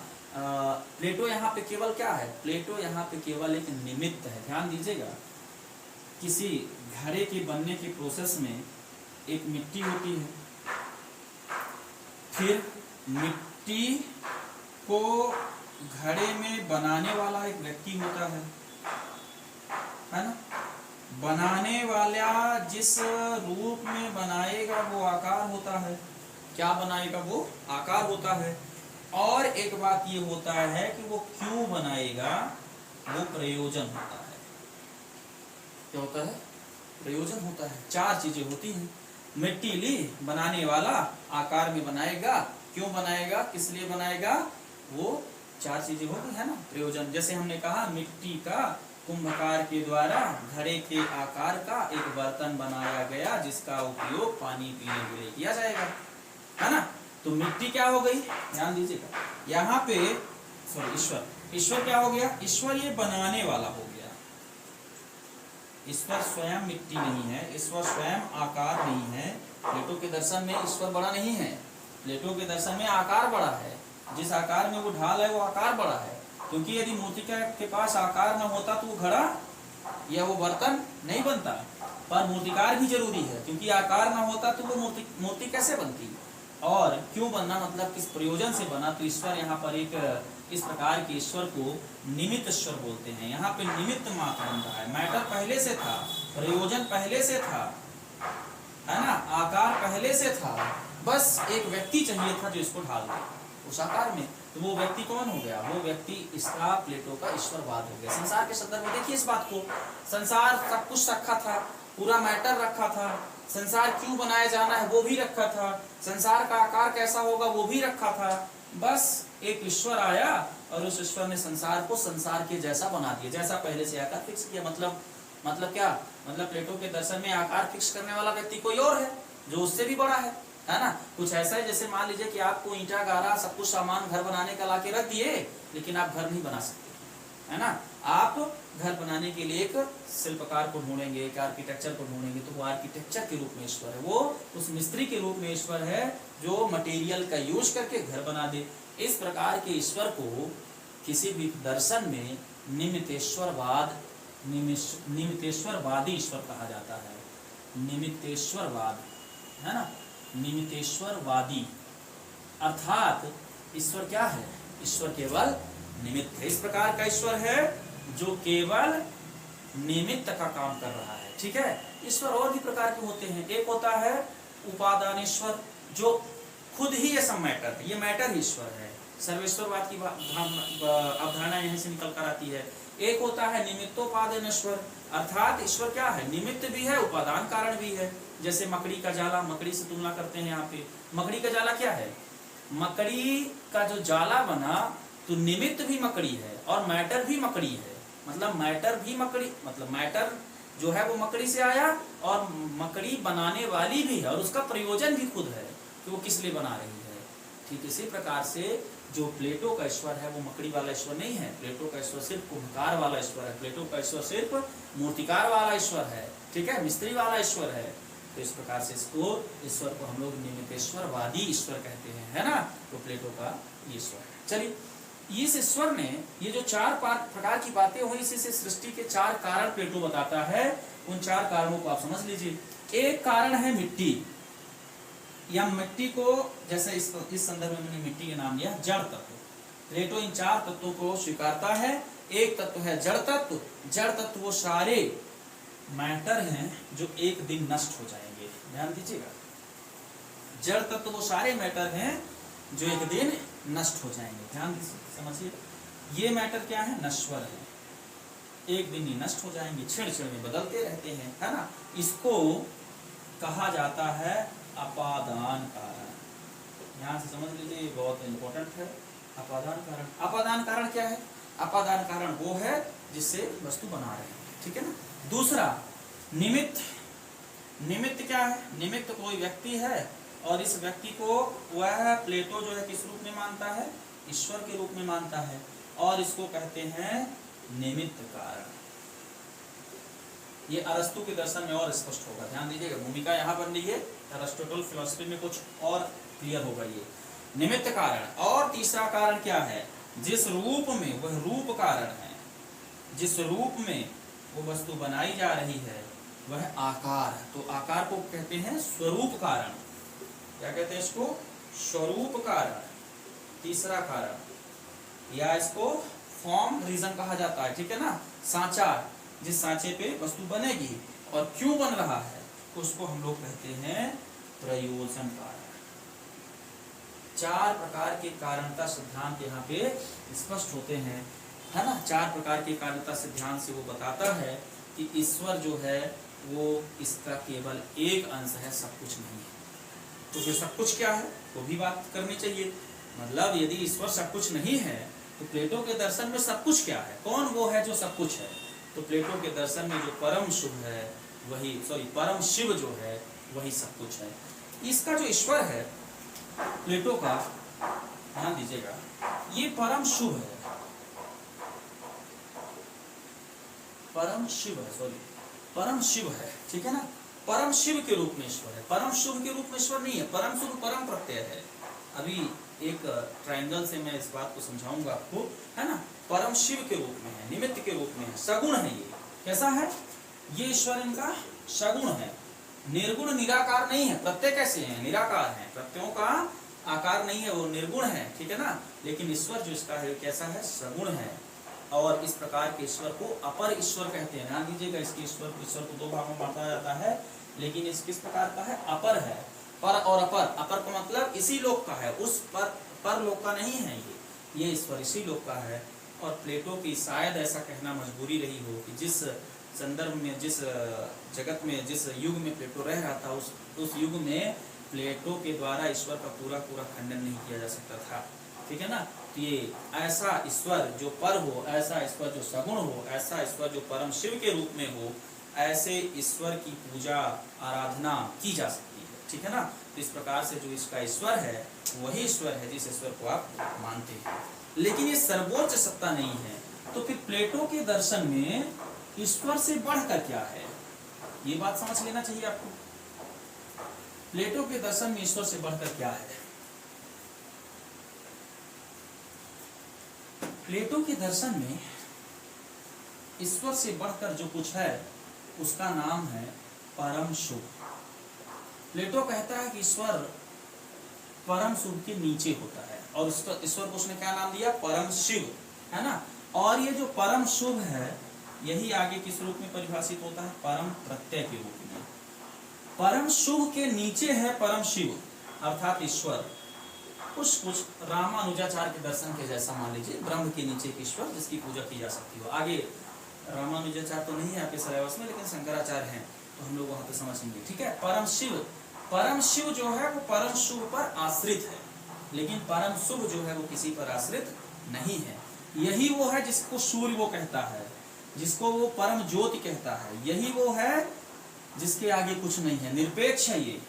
प्लेटो यहाँ पे केवल क्या है? प्लेटो यहाँ पे केवल एक निमित्त है। ध्यान दीजिएगा, किसी घड़े के बनने के प्रोसेस में एक मिट्टी होती है, फिर मिट्टी को घड़े में बनाने वाला एक व्यक्ति होता है ना। बनाने वाला जिस रूप में बनाएगा वो आकार होता है। क्या बनाएगा? वो आकार होता है। और एक बात ये होता है कि वो क्यों बनाएगा, वो प्रयोजन होता है। क्या होता है? प्रयोजन होता है। चार चीजें होती हैं। मिट्टी ली, बनाने वाला आकार में बनाएगा, क्यों बनाएगा, किस लिए बनाएगा, वो चार चीजें होती है ना, प्रयोजन। जैसे हमने कहा मिट्टी का कुंभकार के द्वारा घड़े के आकार का एक बर्तन बनाया गया जिसका उपयोग पानी पीने के लिए किया जाएगा, है ना। तो मिट्टी क्या हो गई? ध्यान दीजिएगा, यहाँ पे ईश्वर क्या हो गया? ईश्वर ये बनाने वाला हो गया। ईश्वर स्वयं मिट्टी नहीं है, ईश्वर स्वयं आकार नहीं है। प्लेटो के दर्शन में ईश्वर बड़ा नहीं है, प्लेटो के दर्शन में आकार बड़ा है। जिस आकार में वो ढाल है वो आकार बड़ा है। क्योंकि यदि मूर्तिकार के पास आकार न होता तो वो घड़ा या वो बर्तन नहीं बनता। पर मूर्तिकार भी जरूरी है, क्योंकि आकार न होता तो वो मूर्ति कैसे बनती। और क्यों बनना, मतलब किस प्रयोजन से बना। तो ईश्वर यहाँ पर एक इस प्रकार के ईश्वर को निमित्त ईश्वर बोलते हैं। यहाँ पे निमित्त मात्र बन रहा है। मैटर पहले से था, प्रयोजन पहले से था, है ना, आकार पहले से था, बस एक व्यक्ति चाहिए था जो इसको ढाल दे उस आकार में। तो वो व्यक्ति कौन हो गया? वो व्यक्ति इसका प्लेटो का ईश्वरवाद हो गया। संसार के संदर्भ में देखिए इस बात को, संसार सब कुछ रखा था, पूरा मैटर रखा था, संसार क्यों बनाया जाना है वो भी रखा था, संसार का आकार कैसा होगा वो भी रखा था। बस एक ईश्वर आया और उस ईश्वर ने संसार को संसार के जैसा बना दिया, जैसा पहले से आकार फिक्स किया। मतलब क्या? मतलब प्लेटो के दर्शन में आकार फिक्स करने वाला व्यक्ति कोई और है जो उससे भी बड़ा है ना। कुछ ऐसा है जैसे मान लीजिए कि आपको ईंटा गारा सब कुछ सामान घर बनाने का लाके रख दिए, लेकिन आप घर नहीं बना सकते, है ना। आप घर बनाने के लिए एक शिल्पकार को ढूंढेंगे, एक आर्किटेक्चर को ढूंढेंगे, तो वो आर्किटेक्चर के रूप में ईश्वर है, वो उस मिस्त्री के रूप में ईश्वर है जो मटेरियल का यूज करके घर बना दे। इस प्रकार के ईश्वर को किसी भी दर्शन में निमित्तेश्वरवादी ईश्वर कहा जाता है। निमित्तेश्वरवाद, है ना, निमित्तेश्वरवादी। अर्थात ईश्वर क्या है? ईश्वर केवल निमित्त है। इस प्रकार का ईश्वर है जो केवल निमित्त का काम कर रहा है, ठीक है। ईश्वर और भी प्रकार के होते हैं। एक होता है उपादानेश्वर, जो खुद ही ये सब मैटर है, ये मैटर ही ईश्वर है। सर्वेश्वरवाद की अवधारणा यहीं से निकल कर आती है। एक होता है निमित्तोपादानेश्वर, अर्थात ईश्वर क्या है? निमित्त भी है, उपादान कारण भी है। जैसे मकड़ी का जाला, मकड़ी से तुलना करते हैं यहाँ पे। मकड़ी का जाला क्या है? मकड़ी का जो जाला बना तो निमित्त भी मकड़ी है और मैटर भी मकड़ी है। मतलब मैटर भी मकड़ी, मतलब मैटर जो है वो मकड़ी से आया और मकड़ी बनाने वाली भी है और उसका प्रयोजन भी खुद है कि वो किस लिए बना रही है। ठीक इसी प्रकार से जो प्लेटो का ईश्वर है वो मकड़ी वाला ईश्वर नहीं है। प्लेटो का ईश्वर सिर्फ कुम्भकार वाला ईश्वर है। प्लेटो का ईश्वर सिर्फ मूर्तिकार वाला ईश्वर है, ठीक है, मिस्त्री वाला ईश्वर है। तो इस प्रकार से इसको ईश्वर को हम लोग निमित्तेश्वरवादी ईश्वर कहते हैं, है ना। तो प्लेटो का ईश्वर है। चलिए, इस ईश्वर ने ये जो चार प्रकार की बातें हुई, इसी से सृष्टि के चार कारण प्लेटो बताता है। उन चार कारणों को आप समझ लीजिए। एक कारण है मिट्टी, या मिट्टी को, जैसे इस संदर्भ में मैंने मिट्टी का नाम दिया जड़ तत्व। प्लेटो इन चार तत्वों को स्वीकारता है। एक तत्व है जड़ तत्व। जड़ तत्व वो सारे मैटर हैं जो एक दिन नष्ट हो जाएंगे। ध्यान दीजिएगा, जड़ तत्व वो सारे मैटर हैं जो एक दिन नष्ट हो जाएंगे। ध्यान दीजिए, समझिए, ये मैटर क्या है, नश्वर है, एक दिन ही नष्ट हो जाएंगे, क्षण क्षण में बदलते रहते हैं, है ना। इसको कहा जाता है अपादान कारण। ध्यान से समझ लीजिए, बहुत इंपॉर्टेंट है अपादान कारण। अपादान कारण क्या है? अपादान कारण वो है जिससे वस्तु बना रहे हैं, ठीक है ना। दूसरा निमित्त। निमित्त क्या है? निमित्त कोई व्यक्ति है और इस व्यक्ति को वह प्लेटो जो है किस रूप में मानता है? ईश्वर के रूप में मानता है, और इसको कहते हैं निमित्त कारण। ये अरस्तु के दर्शन में और स्पष्ट होगा। ध्यान दीजिएगा, भूमिका यहाँ बन रही है, अरिस्टोटल फिलॉसफी में कुछ और क्लियर होगा ये निमित्त कारण। और तीसरा कारण क्या है? जिस रूप में, वह रूप कारण है, जिस रूप में वो वस्तु बनाई जा रही है वह आकार। तो आकार को कहते हैं स्वरूप कारण। क्या कहते हैं इसको? स्वरूप कारण, तीसरा कारण, या इसको फॉर्म रीजन कहा जाता है, ठीक है ना। सांचा, जिस सांचे पे वस्तु बनेगी और क्यों बन रहा है उसको हम लोग कहते हैं प्रयोजन कारण। चार प्रकार के कारणता सिद्धांत यहाँ पे स्पष्ट होते हैं, है ना। चार प्रकार के कारणता सिद्धांत से वो बताता है कि ईश्वर जो है वो इसका केवल एक अंश है, सब कुछ नहीं है। तो फिर सब कुछ क्या है वो भी बात करनी चाहिए। मतलब यदि ईश्वर सब कुछ नहीं है तो प्लेटो के दर्शन में सब कुछ क्या है? कौन वो है जो सब कुछ है? तो प्लेटो के दर्शन में जो परम शुभ है वही, परम शिव जो है वही सब कुछ है। इसका जो ईश्वर है प्लेटो का, ध्यान दीजिएगा, ये परम शुभ है, परम शिव है, परम शिव है, ठीक है ना। परम शिव के रूप में ईश्वर है, परम शुभ के रूप में ईश्वर नहीं है। परम शुभ परम प्रत्यय है। अभी एक ट्रायंगल से मैं इस बात को समझाऊंगा आपको, है ना। परम शिव के रूप में है, निमित्त के रूप में है, सगुण है। ये कैसा है? ये ईश्वर इनका सगुण है, निर्गुण निराकार नहीं है। प्रत्यय कैसे हैं? निराकार है, प्रत्ययों का आकार नहीं है, वो निर्गुण है, ठीक है ना। लेकिन ईश्वर जो इसका है कैसा है? सगुण है। और इस प्रकार के ईश्वर को अपर ईश्वर कहते हैं। ध्यान दीजिएगा, इसके ईश्वर को दो भागों में बांटा जाता है, लेकिन इस किस प्रकार का है? अपर है। पर और अपर, अपर का मतलब इसी लोक का है, उस पर लोक का नहीं है। ये ईश्वर इसी लोक का है। और प्लेटो की शायद ऐसा कहना मजबूरी रही हो कि जिस संदर्भ में, जिस जगत में, जिस युग में प्लेटो रह रहा था, उस युग में प्लेटो के द्वारा ईश्वर का पूरा खंडन नहीं किया जा सकता था, ठीक है ना। तो ये ऐसा ईश्वर जो पर हो, ऐसा ईश्वर जो सगुण हो, ऐसा ईश्वर जो परम शिव के रूप में हो, ऐसे ईश्वर की पूजा आराधना की जा सकती है, ठीक है ना। तो इस प्रकार से जो इसका ईश्वर है वही ईश्वर है जिस ईश्वर को आप मानते हैं। लेकिन ये सर्वोच्च सत्ता नहीं है। तो फिर प्लेटो के दर्शन में ईश्वर से बढ़कर क्या है, ये बात समझ लेना चाहिए आपको। प्लेटो के दर्शन में ईश्वर से बढ़कर क्या है? प्लेटो के दर्शन में ईश्वर से बढ़कर जो कुछ है उसका नाम है परम शुभ। प्लेटो कहता है कि ईश्वर परम शुभ के नीचे होता है, और ईश्वर को उसने क्या नाम दिया? परम शिव, है ना। और ये जो परम शुभ है यही आगे किस रूप में परिभाषित होता है? परम प्रत्यय के रूप में। परम शुभ के नीचे है परम शिव, अर्थात ईश्वर। कुछ रामानुजाचार्य के दर्शन के जैसा मान लीजिए, ब्रह्म के नीचे ईश्वर जिसकी पूजा की जा सकती हो। आगे रामानुजाचार्य तो नहीं है आपके सिलेबस में, लेकिन शंकराचार्य हैं, तो हम लोग वहां पे समझेंगे, ठीक है। परम शिव जो है वो परम शुभ पर आश्रित है, लेकिन परम शुभ जो है वो किसी पर आश्रित नहीं है। यही वो है जिसको सूर्य वो कहता है, जिसको वो परम ज्योति कहता है। यही वो है जिसके आगे कुछ नहीं है, निरपेक्ष है ये।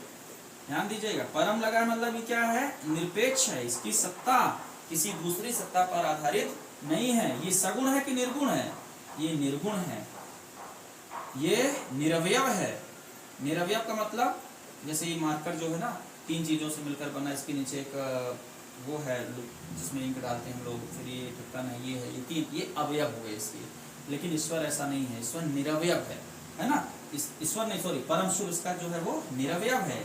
ध्यान दीजिएगा, परम लगा मतलब ये क्या है? निरपेक्ष है। इसकी सत्ता किसी दूसरी सत्ता पर आधारित नहीं है। ये सगुण है कि निर्गुण है? ये निर्गुण है, ये निरवयव है, निरवयव का मतलब जैसे ये मार्कर जो है ना 3 चीजों से मिलकर बना, इसके नीचे एक वो है जिसमें इंक डालते हैं हम लोग, फिर ये ढक्कन है, ये है, ये 3, ये अवयव हो गए इसके। लेकिन ईश्वर ऐसा नहीं है, ईश्वर निरवयव है ना। ईश्वर नहीं, सॉरी, परम शुभ इसका जो है वो निरवयव है।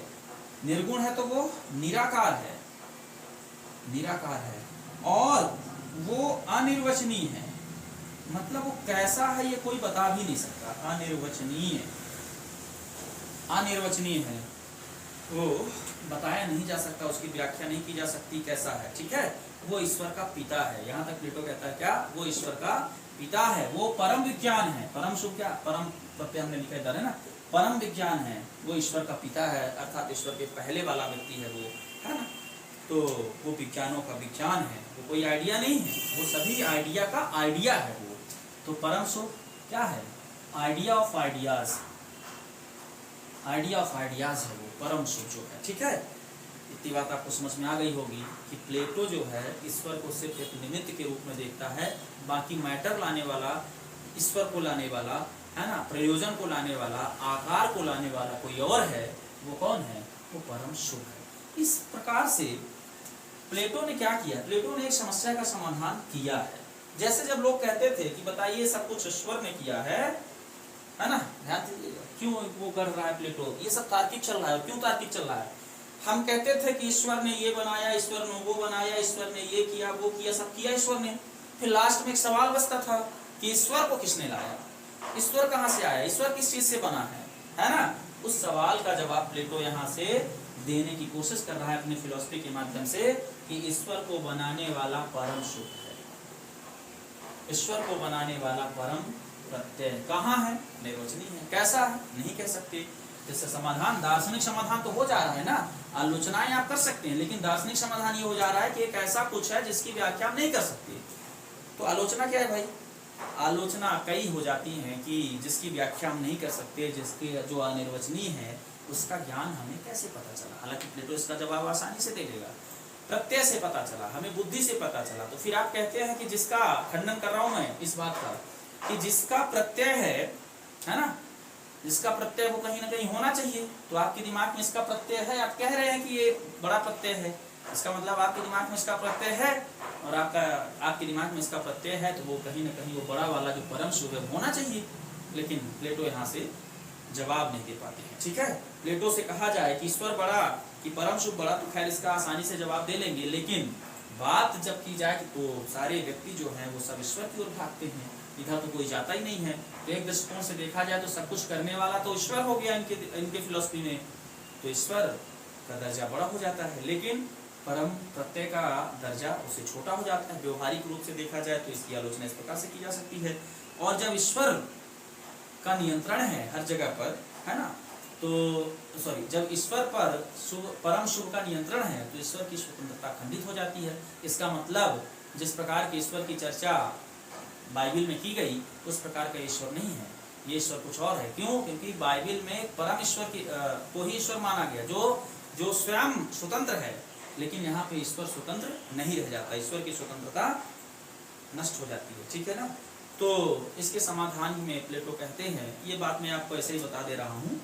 निर्गुण है तो वो निराकार है, निराकार है, और वो अनिर्वचनीय है। मतलब वो कैसा है ये कोई बता भी नहीं सकता, अनिर्वचनीय, अनिर्वचनीय है, वो बताया नहीं जा सकता, उसकी व्याख्या नहीं की जा सकती कैसा है, ठीक है। वो ईश्वर का पिता है, यहाँ तक प्लेटो कहता है क्या, वो ईश्वर का पिता है, वो परम विज्ञान है। परम शुभ क्या, परम प्रत्यय हमने लिखा इधर है ना, परम विज्ञान है, वो ईश्वर का पिता है, अर्थात ईश्वर के पहले वाला व्यक्ति है वो, है ना। तो वो विज्ञानों का विज्ञान है, वो कोई आइडिया नहीं है, वो सभी आइडिया का आइडिया है वो। तो परम शुभ क्या है, idea of ideas, idea of ideas है वो परम शुभ जो है, ठीक है। इतनी बात आपको समझ में आ गई होगी कि प्लेटो जो है ईश्वर को सिर्फ एक निमित्त के रूप में देखता है, बाकी मैटर लाने वाला, ईश्वर को लाने वाला, है ना, प्रयोजन को लाने वाला, आकार को लाने वाला कोई और है, वो कौन है, वो परम शुभ है। इस प्रकार से प्लेटो ने क्या किया, प्लेटो ने एक समस्या का समाधान किया है। जैसे जब लोग कहते थे कि बताइए सब कुछ ईश्वर ने किया है ना, ध्यान दीजिएगा, क्यों वो कर रहा है प्लेटो, ये सब तार्किक चल रहा है, क्यों तार्किक चल रहा है। हम कहते थे कि ईश्वर ने ये बनाया, ईश्वर ने वो बनाया, ईश्वर ने ये किया, वो किया, सब किया ईश्वर ने। फिर लास्ट में एक सवाल बचता था कि ईश्वर को किसने लाया, ईश्वर कहाँ से आया, ईश्वर किस चीज से बना है ना। उस सवाल का जवाब प्लेटो यहाँ से देने की कोशिश कर रहा है अपने फिलॉसफी के माध्यम से कि ईश्वर को बनाने वाला परम शुभ है, ईश्वर को बनाने वाला परम प्रत्यय कहाँ है, निर्वचनीय है। कैसा है नहीं कह सकते। जैसे समाधान, दार्शनिक समाधान तो हो जा रहा है ना, आलोचनाएं आप कर सकते हैं, लेकिन दार्शनिक समाधान ये हो जा रहा है कि एक ऐसा कुछ है जिसकी व्याख्या आप नहीं कर सकते। तो आलोचना क्या है भाई, आलोचना कई हो जाती हैं कि जिसकी व्याख्या हम नहीं कर सकते, जिसके जो अनिर्वचनीय है उसका ज्ञान हमें कैसे पता चला। हालांकि प्लेटो इसका जवाब आसानी से दे देगा, प्रत्यय से पता चला, हमें बुद्धि से पता चला। तो फिर आप कहते हैं कि जिसका खंडन कर रहा हूं मैं इस बात का कि जिसका प्रत्यय है ना, जिसका प्रत्यय वो कहीं ना कहीं होना चाहिए। तो आपके दिमाग में इसका प्रत्यय है, आप कह रहे हैं कि ये बड़ा प्रत्यय है, इसका मतलब आपके दिमाग में इसका प्रत्यय है, और आपके दिमाग में इसका प्रत्यय है, तो वो कहीं ना कहीं वो बड़ा वाला जो परम शुभ है होना चाहिए। लेकिन प्लेटो यहाँ से जवाब नहीं दे पाते हैं, ठीक है। प्लेटो से कहा जाए कि ईश्वर बड़ा कि परम शुभ बड़ा, तो खैर इसका आसानी से जवाब दे लेंगे, लेकिन बात जब की जाए कि तो सारे व्यक्ति जो हैं वो सब ईश्वर की ओर भागते हैं, इधर तो कोई जाता ही नहीं है। तो एक दृष्टिकोण से देखा जाए तो सब कुछ करने वाला तो ईश्वर हो गया इनके फिलॉसफी में, तो ईश्वर का दर्जा बड़ा हो जाता है, लेकिन परम प्रत्यय का दर्जा उससे छोटा हो जाता है। व्यवहारिक रूप से देखा जाए तो इसकी आलोचना इस प्रकार से की जा सकती है। और जब ईश्वर का नियंत्रण है हर जगह पर, है ना, तो सॉरी, जब ईश्वर पर परम शुभ का नियंत्रण है तो ईश्वर की स्वतंत्रता खंडित हो जाती है। इसका मतलब जिस प्रकार के ईश्वर की चर्चा बाइबल में की गई उस प्रकार का ईश्वर नहीं है, ये ईश्वर कुछ और है। क्यों? क्योंकि बाइबल में परम ईश्वर को ही ईश्वर माना गया, जो स्वयं स्वतंत्र है, लेकिन यहाँ पे ईश्वर स्वतंत्र नहीं रह जाता, ईश्वर की स्वतंत्रता नष्ट हो जाती है, ठीक है ना। तो इसके समाधान में प्लेटो कहते हैं, ये बात मैं आपको ऐसे ही बता दे रहा हूँ,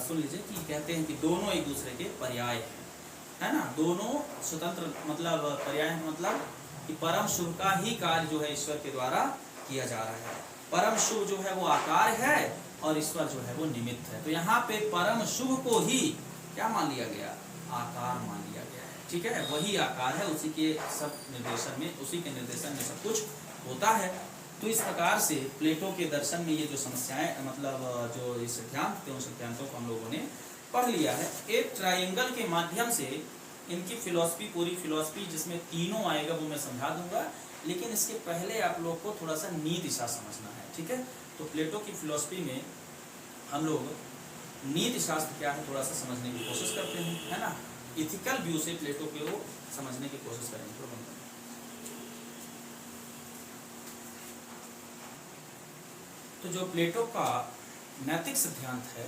सुन लीजिए, कि कहते हैं कि दोनों एक दूसरे के पर्याय हैं, है ना। दोनों स्वतंत्र, मतलब पर्याय मतलब कि परम शुभ का ही कार्य जो है ईश्वर के द्वारा किया जा रहा है। परम शुभ जो है वो आकार है और ईश्वर जो है वो निमित्त है। तो यहाँ पे परम शुभ को ही क्या मान लिया गया, आकार मान लिया गया है, ठीक है। वही आकार है, उसी के सब निर्देशन में, उसी के निर्देशन में सब कुछ होता है। तो इस प्रकार से प्लेटो के दर्शन में ये जो समस्याएं, मतलब जो ये सिद्धांत थे, उन सिद्धांतों को हम लोगों ने पढ़ लिया है। एक ट्रायंगल के माध्यम से इनकी फिलॉसफी, पूरी फिलॉसफी जिसमें तीनों आएगा वो मैं समझा दूंगा, लेकिन इसके पहले आप लोग को थोड़ा सा नीति शास्त्र समझना है, ठीक है। तो प्लेटो की फिलॉसफी में हम लोग नीति शास्त्र क्या है थोड़ा सा समझने की कोशिश करते हैं, है ना। इथिकल व्यू से प्लेटो को समझने की कोशिश करेंगे। तो जो प्लेटो का नैतिक सिद्धांत है,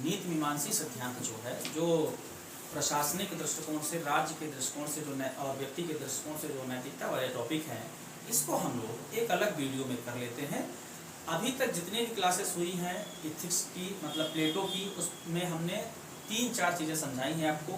नीति मीमांसी सिद्धांत जो है, जो प्रशासनिक दृष्टिकोण से, राज्य के दृष्टिकोण से जो और व्यक्ति के दृष्टिकोण से जो नैतिकता वाले टॉपिक हैं, इसको हम लोग एक अलग वीडियो में कर लेते हैं। अभी तक जितनी भी क्लासेस हुई हैं इथिक्स की, मतलब प्लेटो की, उसमें हमने 3-4 चीज़ें समझाई हैं आपको।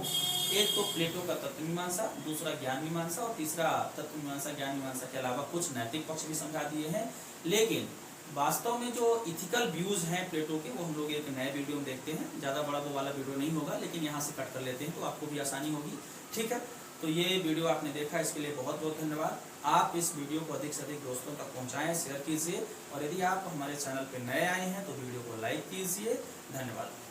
एक तो प्लेटो का तत्व मीमांसा, दूसरा ज्ञान मीमांसा, और तीसरा तत्व मीमांसा ज्ञान मीमांसा के अलावा कुछ नैतिक पक्ष भी समझा दिए हैं। लेकिन वास्तव में जो इथिकल व्यूज हैं प्लेटो के, वो हम लोग एक नए वीडियो में देखते हैं। ज़्यादा बड़ा वो वाला वीडियो नहीं होगा, लेकिन यहाँ से कट कर लेते हैं तो आपको भी आसानी होगी। ठीक है, तो ये वीडियो आपने देखा, इसके लिए बहुत बहुत धन्यवाद। आप इस वीडियो को अधिक से अधिक दोस्तों तक पहुँचाएँ, शेयर कीजिए, और यदि आप हमारे चैनल पर नए आए हैं तो वीडियो को लाइक कीजिए। धन्यवाद।